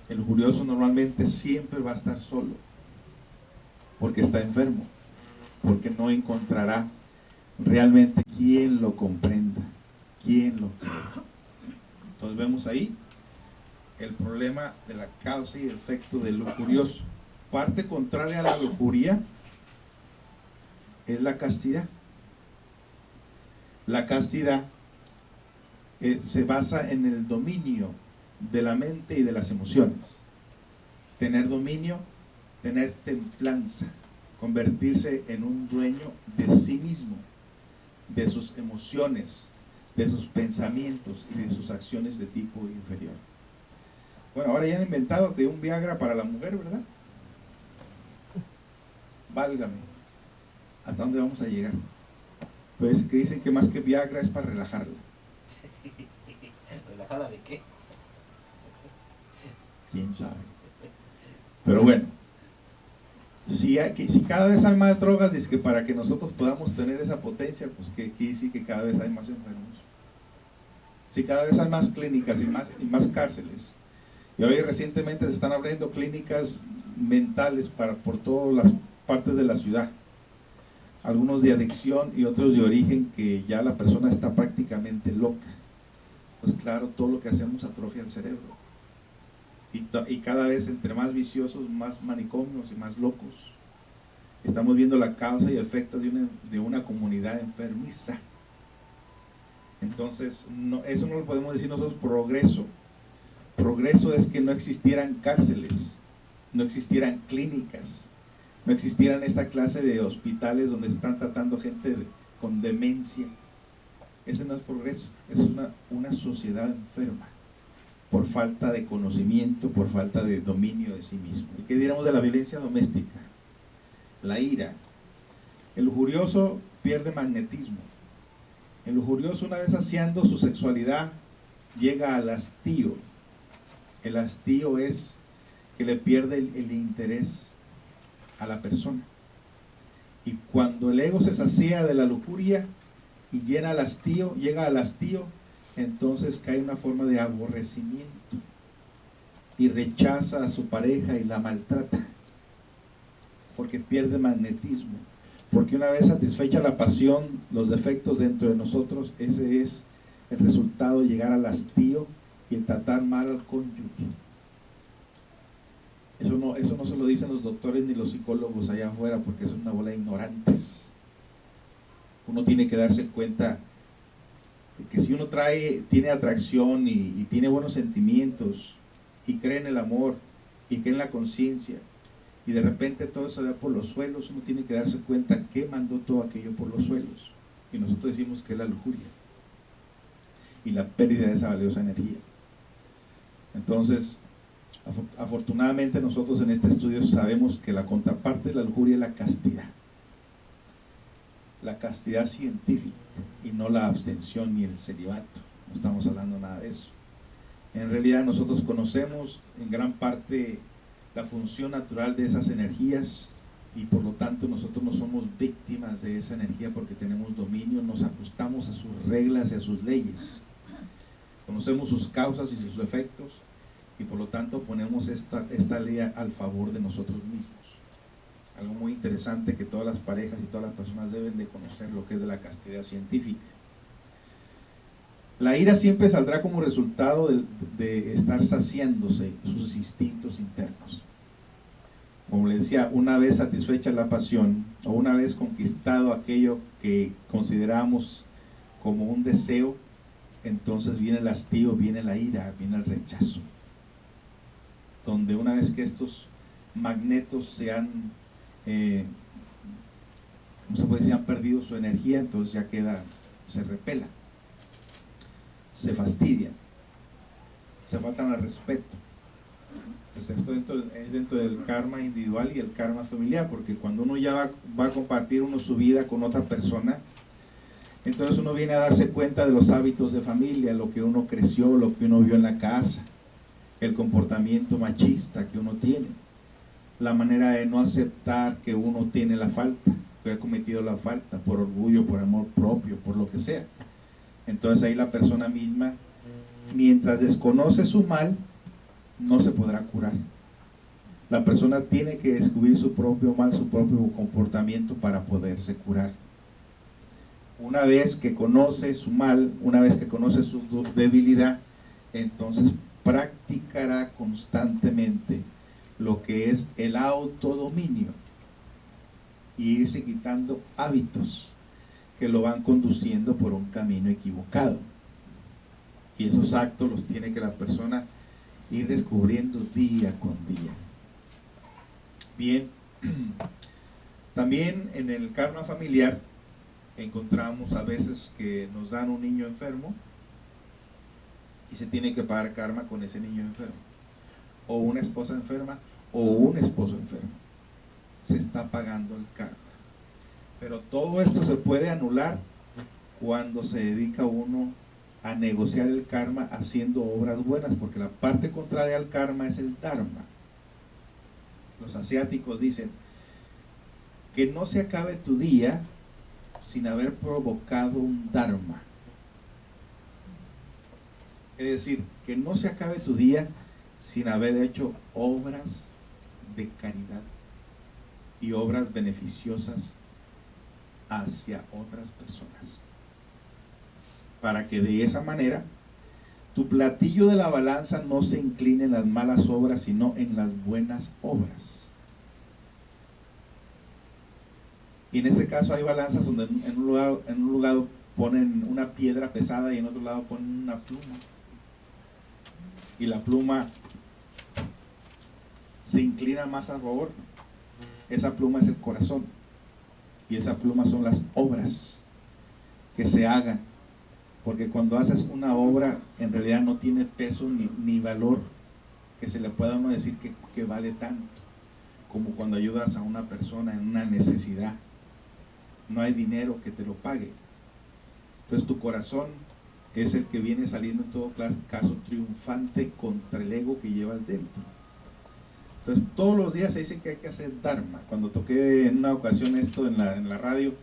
El lujurioso normalmente siempre va a estar solo, porque está enfermo, porque no encontrará realmente quien lo comprenda, quien lo quiera. Entonces vemos ahí el problema de la causa y efecto del lujurioso. Parte contraria a la lujuria es la castidad. La castidad se basa en el dominio de la mente y de las emociones. Tener dominio, tener templanza, convertirse en un dueño de sí mismo, de sus emociones, de sus pensamientos y de sus acciones de tipo inferior. Bueno, ahora ya han inventado que un Viagra para la mujer, ¿verdad? Válgame. ¿Hasta dónde vamos a llegar? Pues que dicen que más que Viagra es para relajarla. ¿Relajada de qué? ¿Quién sabe? Pero bueno, si cada vez hay más drogas, dice que para que nosotros podamos tener esa potencia, pues que sí que cada vez hay más enfermos. Si cada vez hay más clínicas y más cárceles. Y hoy recientemente se están abriendo clínicas mentales por todas las partes de la ciudad. Algunos de adicción y otros de origen, que ya la persona está prácticamente loca. Pues claro, todo lo que hacemos atrofia el cerebro. Y cada vez entre más viciosos, más manicomios y más locos. Estamos viendo la causa y efecto de una comunidad enfermiza. Entonces, eso no lo podemos decir nosotros progreso. Progreso es que no existieran cárceles, no existieran clínicas, no existieran esta clase de hospitales donde se están tratando gente con demencia. Ese no es progreso, es una sociedad enferma, por falta de conocimiento, por falta de dominio de sí mismo. ¿Y qué diremos de la violencia doméstica? La ira. El lujurioso pierde magnetismo. El lujurioso, una vez saciando su sexualidad, llega al hastío. El hastío es que le pierde el interés a la persona. Y cuando el ego se sacia de la lujuria y llega al hastío, entonces cae una forma de aborrecimiento y rechaza a su pareja y la maltrata, porque pierde magnetismo. Porque una vez satisfecha la pasión, los defectos dentro de nosotros, ese es el resultado de llegar al hastío y el tratar mal al cónyuge. Eso no se lo dicen los doctores ni los psicólogos allá afuera, porque es una bola de ignorantes. Uno tiene que darse cuenta de que si uno tiene atracción y tiene buenos sentimientos y cree en el amor y cree en la conciencia, y de repente todo eso va por los suelos, uno tiene que darse cuenta que mandó todo aquello por los suelos. Y nosotros decimos que es la lujuria y la pérdida de esa valiosa energía. Entonces, afortunadamente nosotros en este estudio sabemos que la contraparte de la lujuria es la castidad científica, y no la abstención ni el celibato. No estamos hablando nada de eso. En realidad nosotros conocemos en gran parte la función natural de esas energías, y por lo tanto nosotros no somos víctimas de esa energía porque tenemos dominio, nos ajustamos a sus reglas y a sus leyes. Conocemos sus causas y sus efectos, y por lo tanto ponemos esta ley al favor de nosotros mismos. Algo muy interesante que todas las parejas y todas las personas deben de conocer, lo que es de la castidad científica. La ira siempre saldrá como resultado de estar saciándose sus instintos internos. Como le decía, una vez satisfecha la pasión, o una vez conquistado aquello que consideramos como un deseo, entonces viene el hastío, viene la ira, viene el rechazo. Donde una vez que estos magnetos se han, ¿cómo se puede decir?, han perdido su energía, entonces ya queda, se repela, se fastidia, se faltan al respeto. Entonces esto es dentro del karma individual y el karma familiar, porque cuando uno ya va a compartir uno su vida con otra persona, entonces uno viene a darse cuenta de los hábitos de familia, lo que uno creció, lo que uno vio en la casa, el comportamiento machista que uno tiene, la manera de no aceptar que uno tiene la falta, que ha cometido la falta, por orgullo, por amor propio, por lo que sea. Entonces ahí la persona misma, mientras desconoce su mal, no se podrá curar. La persona tiene que descubrir su propio mal, su propio comportamiento para poderse curar. Una vez que conoce su mal, una vez que conoce su debilidad, entonces practicará constantemente lo que es el autodominio y irse quitando hábitos que lo van conduciendo por un camino equivocado. Y esos actos los tiene que la persona ir descubriendo día con día. Bien, también en el karma familiar encontramos a veces que nos dan un niño enfermo y se tiene que pagar karma con ese niño enfermo, o una esposa enferma, o un esposo enfermo. Se está pagando el karma. Pero todo esto se puede anular cuando se dedica uno a negociar el karma haciendo obras buenas, porque la parte contraria al karma es el dharma. Los asiáticos dicen que no se acabe tu día sin haber provocado un dharma. Es decir, que no se acabe tu día sin haber hecho obras de caridad y obras beneficiosas hacia otras personas, para que de esa manera tu platillo de la balanza no se incline en las malas obras, sino en las buenas obras. Y en este caso hay balanzas donde en un lugar ponen una piedra pesada y en otro lado ponen una pluma. Y la pluma se inclina más a favor. Esa pluma es el corazón. Y esa pluma son las obras que se hagan. Porque cuando haces una obra, en realidad no tiene peso ni valor que se le pueda uno decir que vale tanto, como cuando ayudas a una persona en una necesidad. No hay dinero que te lo pague. Entonces tu corazón es el que viene saliendo en todo caso triunfante contra el ego que llevas dentro. Entonces todos los días se dice que hay que hacer dharma. Cuando toqué en una ocasión esto en la radio,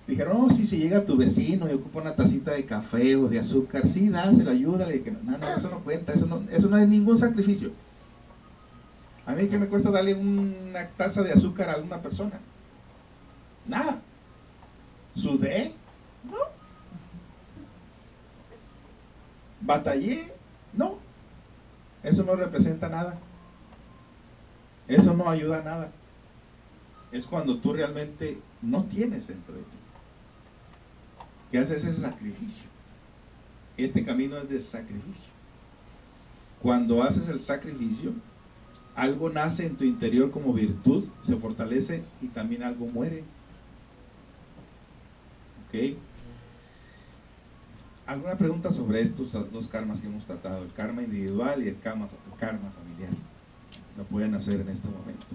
dijeron, no, si llega tu vecino y ocupa una tacita de café o de azúcar, sí, dáselo, ayúdale. No, eso no cuenta, eso no es ningún sacrificio. A mí, ¿qué me cuesta darle una taza de azúcar a alguna persona? Nada. ¿Sudé? No. ¿Batallé? No. Eso no representa nada. Eso no ayuda a nada. Es cuando tú realmente no tienes dentro de ti, que haces ese sacrificio. Este camino es de sacrificio. Cuando haces el sacrificio, algo nace en tu interior como virtud, se fortalece y también algo muere. ¿Ok? ¿Alguna pregunta sobre estos dos karmas que hemos tratado? El karma individual y el karma familiar. Lo pueden hacer en este momento.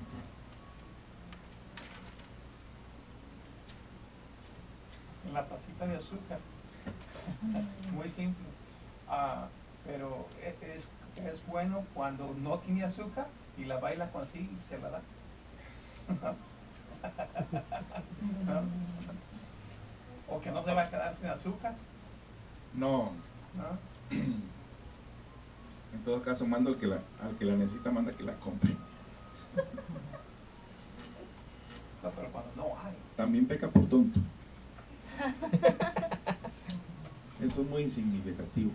La tacita de azúcar. Muy simple. Pero es bueno cuando no tiene azúcar y la baila con así y se la da. ¿No? O que no se va a quedar sin azúcar. No. ¿No? En todo caso, mando al que la necesita, manda que la compre. No, pero cuando no hay. También peca por tonto. Eso es muy insignificativo.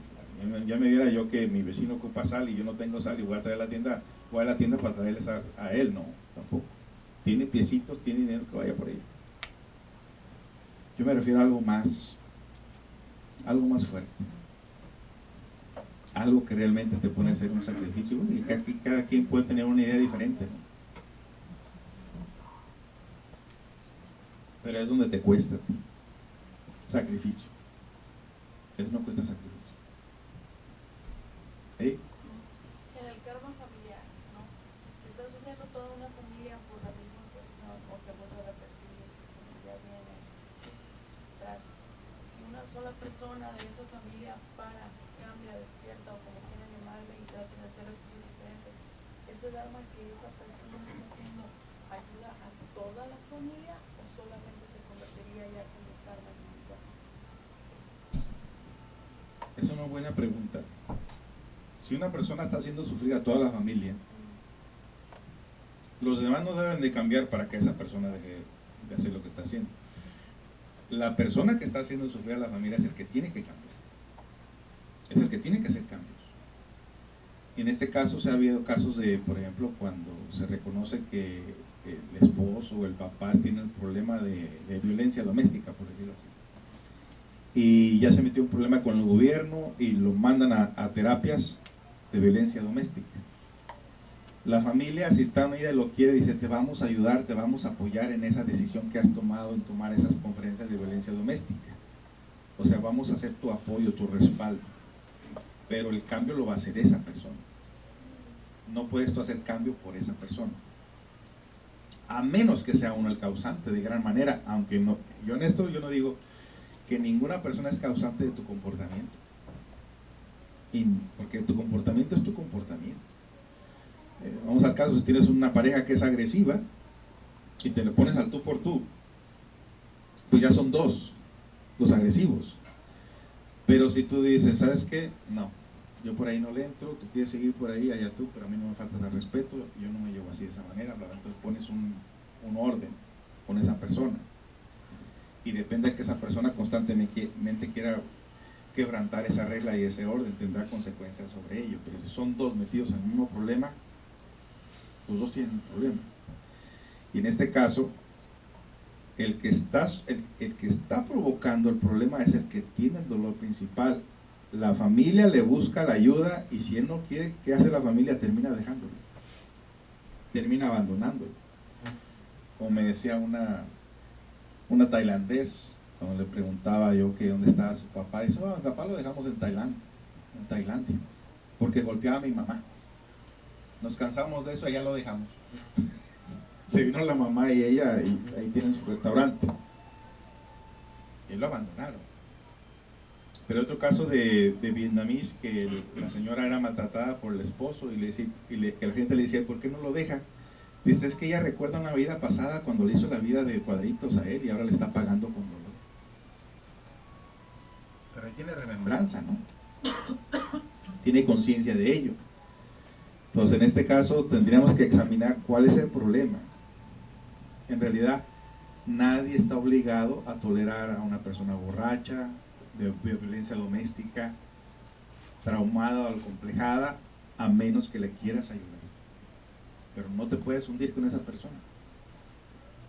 Ya me viera yo que mi vecino ocupa sal y yo no tengo sal y voy a traer a la tienda, voy a la tienda para traerles a él, no, tampoco. tiene piecitos, tiene dinero, que vaya por ella. Yo me refiero a algo más fuerte, algo que realmente te pone a hacer un sacrificio, y que aquí cada quien puede tener una idea diferente, ¿no? Pero es donde te cuesta sacrificio, eso no cuesta sacrificio. ¿Sí? En el karma familiar, ¿no? Si está sufriendo toda una familia por la misma cuestión, o se vuelve a repetir, ya viene tras. Si una sola persona de esa familia cambia, despierta, o como quieran llamarle, y trata de hacer las cosas diferentes, ese dharma que esa persona está haciendo ayuda a toda la familia, o solamente se convertiría ya como karma individual. Es una buena pregunta. Si una persona está haciendo sufrir a toda la familia, los demás no deben de cambiar para que esa persona deje de hacer lo que está haciendo. La persona que está haciendo sufrir a la familia es el que tiene que cambiar, es el que tiene que hacer cambios. Y en este caso se ha habido casos de, por ejemplo, cuando se reconoce que el esposo o el papá tiene el problema de violencia doméstica, por decirlo así, y ya se metió un problema con el gobierno y lo mandan a terapias de violencia doméstica. La familia, si está unida y lo quiere, dice: te vamos a ayudar, te vamos a apoyar en esa decisión que has tomado en tomar esas conferencias de violencia doméstica. O sea, vamos a hacer tu apoyo, tu respaldo. Pero el cambio lo va a hacer esa persona. No puedes tú hacer cambio por esa persona, a menos que sea uno el causante de gran manera. Aunque no, yo en esto yo no digo que ninguna persona es causante de tu comportamiento, porque tu comportamiento es tu comportamiento. Vamos al caso, si tienes una pareja que es agresiva y te le pones al tú por tú, pues ya son dos los agresivos. Pero si tú dices: ¿sabes qué? No, yo por ahí no le entro, tú quieres seguir por ahí, allá tú, pero a mí no me faltas al respeto, yo no me llevo así de esa manera, bla, bla. Entonces pones un orden con esa persona, y depende de que esa persona constantemente quiera quebrantar esa regla y ese orden, tendrá consecuencias sobre ello. Pero si son dos metidos en el mismo problema, los dos tienen un problema. Y en este caso, el que está provocando el problema es el que tiene el dolor principal. La familia le busca la ayuda, y si él no quiere, ¿qué hace la familia? Termina dejándolo, termina abandonándolo. Como me decía una tailandés, cuando le preguntaba yo que dónde estaba su papá, dice: mi papá lo dejamos en Tailandia, porque golpeaba a mi mamá. Nos cansamos de eso, allá lo dejamos. Se vino la mamá y ella, y ahí tienen su restaurante, y lo abandonaron. Pero otro caso de vietnamís, que la señora era maltratada por el esposo, y que la gente le decía: ¿por qué no lo deja? Dice: es que ella recuerda una vida pasada cuando le hizo la vida de cuadritos a él, y ahora le está pagando con dolor. Pero él tiene remembranza, ¿no? Tiene conciencia de ello. Entonces, en este caso tendríamos que examinar cuál es el problema. En realidad, nadie está obligado a tolerar a una persona borracha, de violencia doméstica, traumada o acomplejada, a menos que le quieras ayudar. Pero no te puedes hundir con esa persona.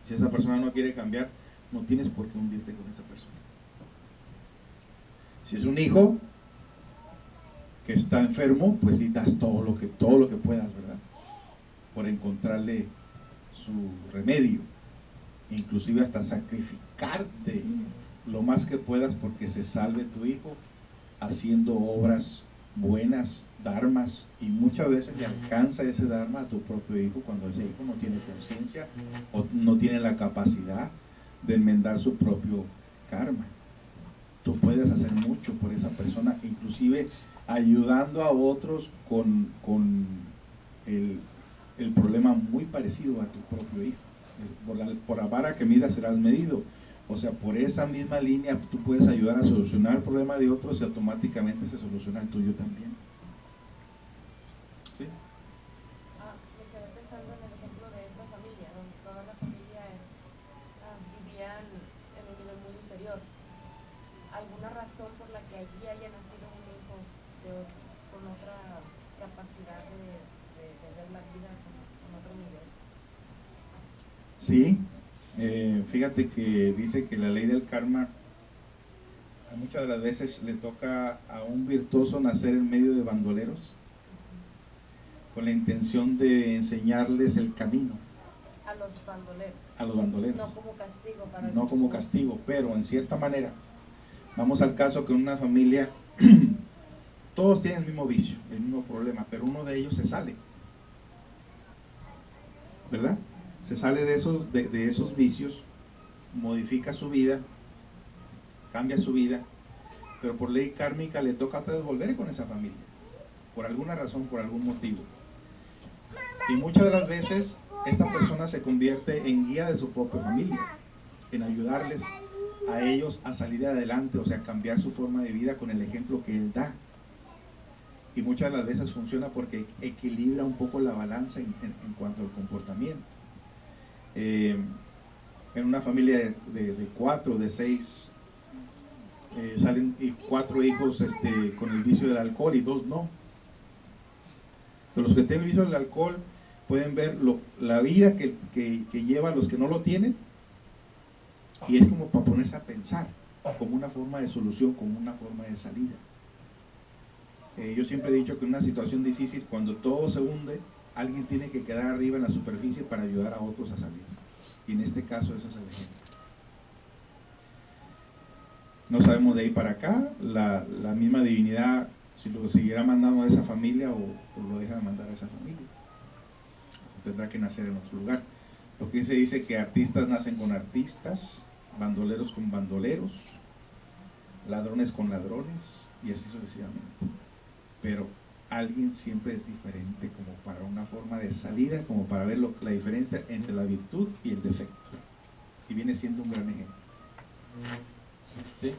Si esa persona no quiere cambiar, no tienes por qué hundirte con esa persona. Si es un hijo que está enfermo, pues sí das todo lo que puedas, ¿verdad? Por encontrarle su remedio, inclusive hasta sacrificarte lo más que puedas porque se salve tu hijo, haciendo obras buenas, dharmas, y muchas veces le alcanza ese dharma a tu propio hijo cuando ese hijo no tiene conciencia o no tiene la capacidad de enmendar su propio karma. Tú puedes hacer mucho por esa persona, inclusive ayudando a otros con el problema muy parecido a tu propio hijo. Por la vara que midas serás medido. O sea, por esa misma línea tú puedes ayudar a solucionar el problema de otros, y automáticamente se soluciona el tuyo también. ¿Sí? Me quedé pensando en el ejemplo de esta familia, donde toda la familia vivía en un nivel muy inferior. ¿Alguna razón por la que allí haya nacido un hijo con otra capacidad de ver la vida con otro nivel? Sí, fíjate que dice que la ley del karma muchas de las veces le toca a un virtuoso nacer en medio de bandoleros con la intención de enseñarles el camino A los bandoleros. a los bandoleros. No como castigo para No como castigo, pero en cierta manera. Vamos al caso que en una familia todos tienen el mismo vicio, el mismo problema, pero uno de ellos se sale, ¿verdad? Se sale de esos vicios, modifica su vida, cambia su vida, pero por ley kármica le toca a ustedes volver con esa familia, por alguna razón, por algún motivo. Y muchas de las veces esta persona se convierte en guía de su propia familia, en ayudarles a ellos a salir adelante, o sea, cambiar su forma de vida con el ejemplo que él da. Y muchas de las veces funciona porque equilibra un poco la balanza en cuanto al comportamiento. En una familia de 4, de 6, salen 4 hijos con el vicio del alcohol y 2 no. Entonces, los que tienen el vicio del alcohol pueden ver la vida que llevan los que no lo tienen, y es como para ponerse a pensar, como una forma de solución, como una forma de salida. Yo siempre he dicho que en una situación difícil, cuando todo se hunde, alguien tiene que quedar arriba en la superficie para ayudar a otros a salir. Y en este caso eso es el ejemplo. No sabemos de ahí para acá, la misma divinidad, si lo siguiera mandando a esa familia o lo deja de mandar a esa familia. Tendrá que nacer en otro lugar. Lo que se dice que artistas nacen con artistas, bandoleros con bandoleros, ladrones con ladrones, y así sucesivamente. Pero alguien siempre es diferente, como para una forma de salida, como para ver la diferencia entre la virtud y el defecto. Y viene siendo un gran ejemplo. ¿Sí?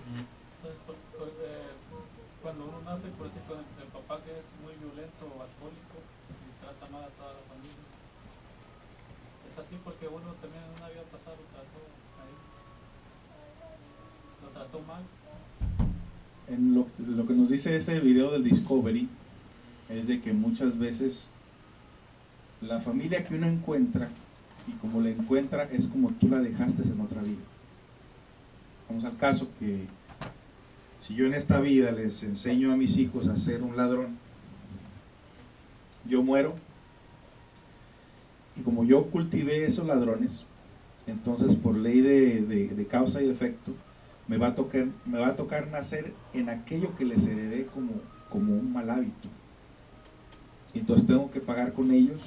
Cuando uno nace, por ejemplo, con el papá que es muy violento o alcohólico y trata mal a toda la familia, es así porque uno también en una vida pasada lo trató mal. En lo que nos dice ese video del Discovery es de que muchas veces la familia que uno encuentra, y como la encuentra, es como tú la dejaste en otra vida. Vamos al caso que si yo en esta vida les enseño a mis hijos a ser un ladrón, yo muero, y como yo cultivé esos ladrones, entonces por ley de causa y efecto, me va a tocar nacer en aquello que les heredé como un mal hábito. Entonces tengo que pagar con ellos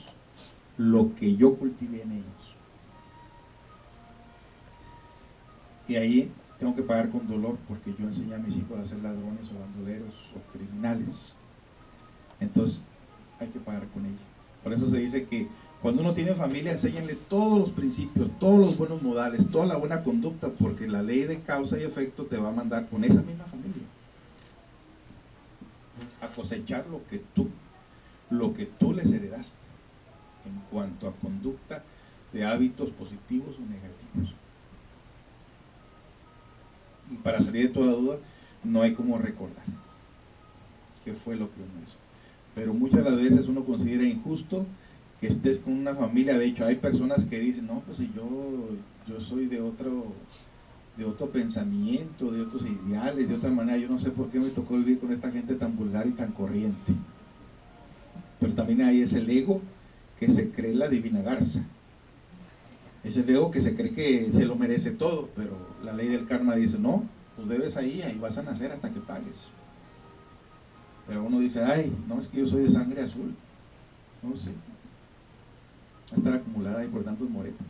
lo que yo cultivé en ellos. Y ahí tengo que pagar con dolor, porque yo enseñé a mis hijos a ser ladrones o bandoleros o criminales. Entonces hay que pagar con ello. Por eso se dice que cuando uno tiene familia, enséñenle todos los principios, todos los buenos modales, toda la buena conducta, porque la ley de causa y efecto te va a mandar con esa misma familia a cosechar lo que tú les heredaste en cuanto a conducta de hábitos positivos o negativos. Y para salir de toda duda, no hay como recordar qué fue lo que uno hizo. Pero muchas de las veces uno considera injusto que estés con una familia. De hecho, hay personas que dicen, no, pues si yo soy de otro pensamiento, de otros ideales, de otra manera, yo no sé por qué me tocó vivir con esta gente tan vulgar y tan corriente. Pero también hay ese ego que se cree la divina garza. Ese ego que se cree que se lo merece todo, pero la ley del karma dice, no, tú debes ahí vas a nacer hasta que pagues. Pero uno dice, ay, no, es que yo soy de sangre azul. No sé. Va a estar acumulada ahí por tantos moretes.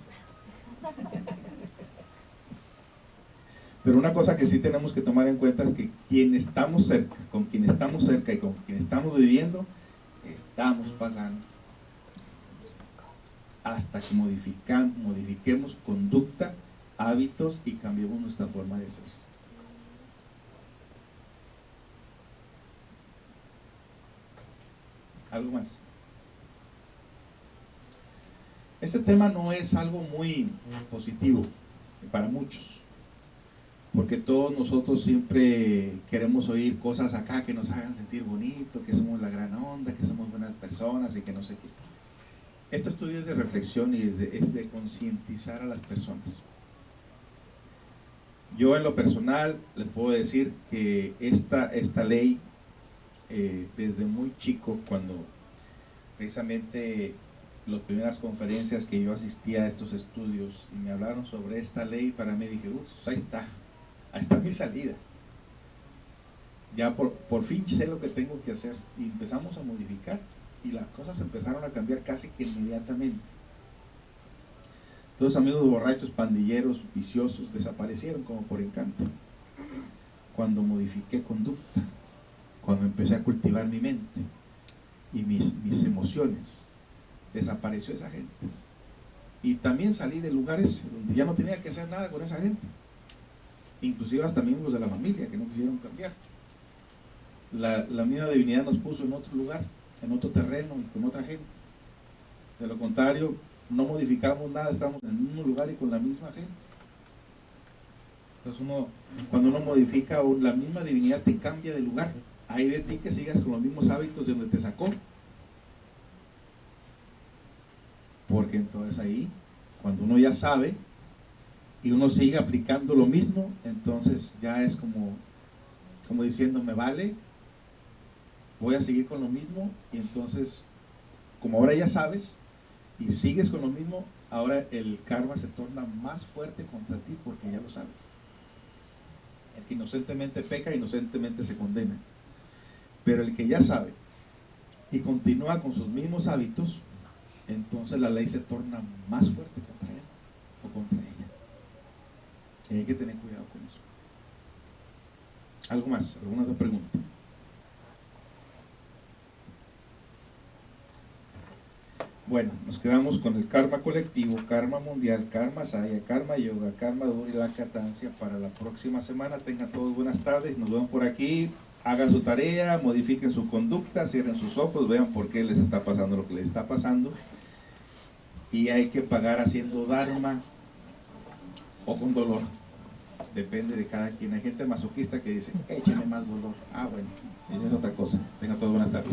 Pero una cosa que sí tenemos que tomar en cuenta es que quien estamos cerca, con quien estamos cerca y con quien estamos viviendo, estamos pagando hasta que modifiquemos conducta, hábitos y cambiemos nuestra forma de ser. ¿Algo más? Este tema no es algo muy positivo para muchos, porque todos nosotros siempre queremos oír cosas acá que nos hagan sentir bonito, que somos la gran onda, que somos buenas personas y que no sé qué. Este estudio es de reflexión y es de concientizar a las personas. Yo en lo personal les puedo decir que esta ley, desde muy chico, cuando precisamente las primeras conferencias que yo asistía a estos estudios y me hablaron sobre esta ley, para mí dije, ahí está mi salida. Ya por fin sé lo que tengo que hacer, y empezamos a modificar y las cosas empezaron a cambiar casi que inmediatamente. Todos los amigos borrachos, pandilleros, viciosos desaparecieron como por encanto cuando modifiqué conducta, cuando empecé a cultivar mi mente y mis emociones. Desapareció esa gente, y también salí de lugares donde ya no tenía que hacer nada con esa gente, inclusive hasta miembros de la familia que no quisieron cambiar. La misma divinidad nos puso en otro lugar, en otro terreno y con otra gente. De lo contrario, no modificamos nada, estamos en el mismo lugar y con la misma gente. Entonces cuando uno modifica, la misma divinidad te cambia de lugar. Hay de ti que sigas con los mismos hábitos de donde te sacó, porque entonces ahí, cuando uno ya sabe y uno sigue aplicando lo mismo, entonces ya es como diciendo, me vale, voy a seguir con lo mismo. Y entonces, como ahora ya sabes y sigues con lo mismo, ahora el karma se torna más fuerte contra ti porque ya lo sabes. El que inocentemente peca, inocentemente se condena. Pero el que ya sabe y continúa con sus mismos hábitos, entonces la ley se torna más fuerte contra él o contra ella. Y hay que tener cuidado con eso. ¿Algo más? ¿Alguna otra pregunta? Bueno, nos quedamos con el karma colectivo, karma mundial, karma saya, karma yoga, karma dura y la catancia para la próxima semana. Tengan todos buenas tardes, nos vemos por aquí. Hagan su tarea, modifiquen su conducta, cierren sus ojos, vean por qué les está pasando lo que les está pasando. Y hay que pagar haciendo dharma o con dolor. Depende de cada quien. Hay gente masoquista que dice, écheme más dolor. Ah, bueno, esa es otra cosa. Tengan todos buenas tardes.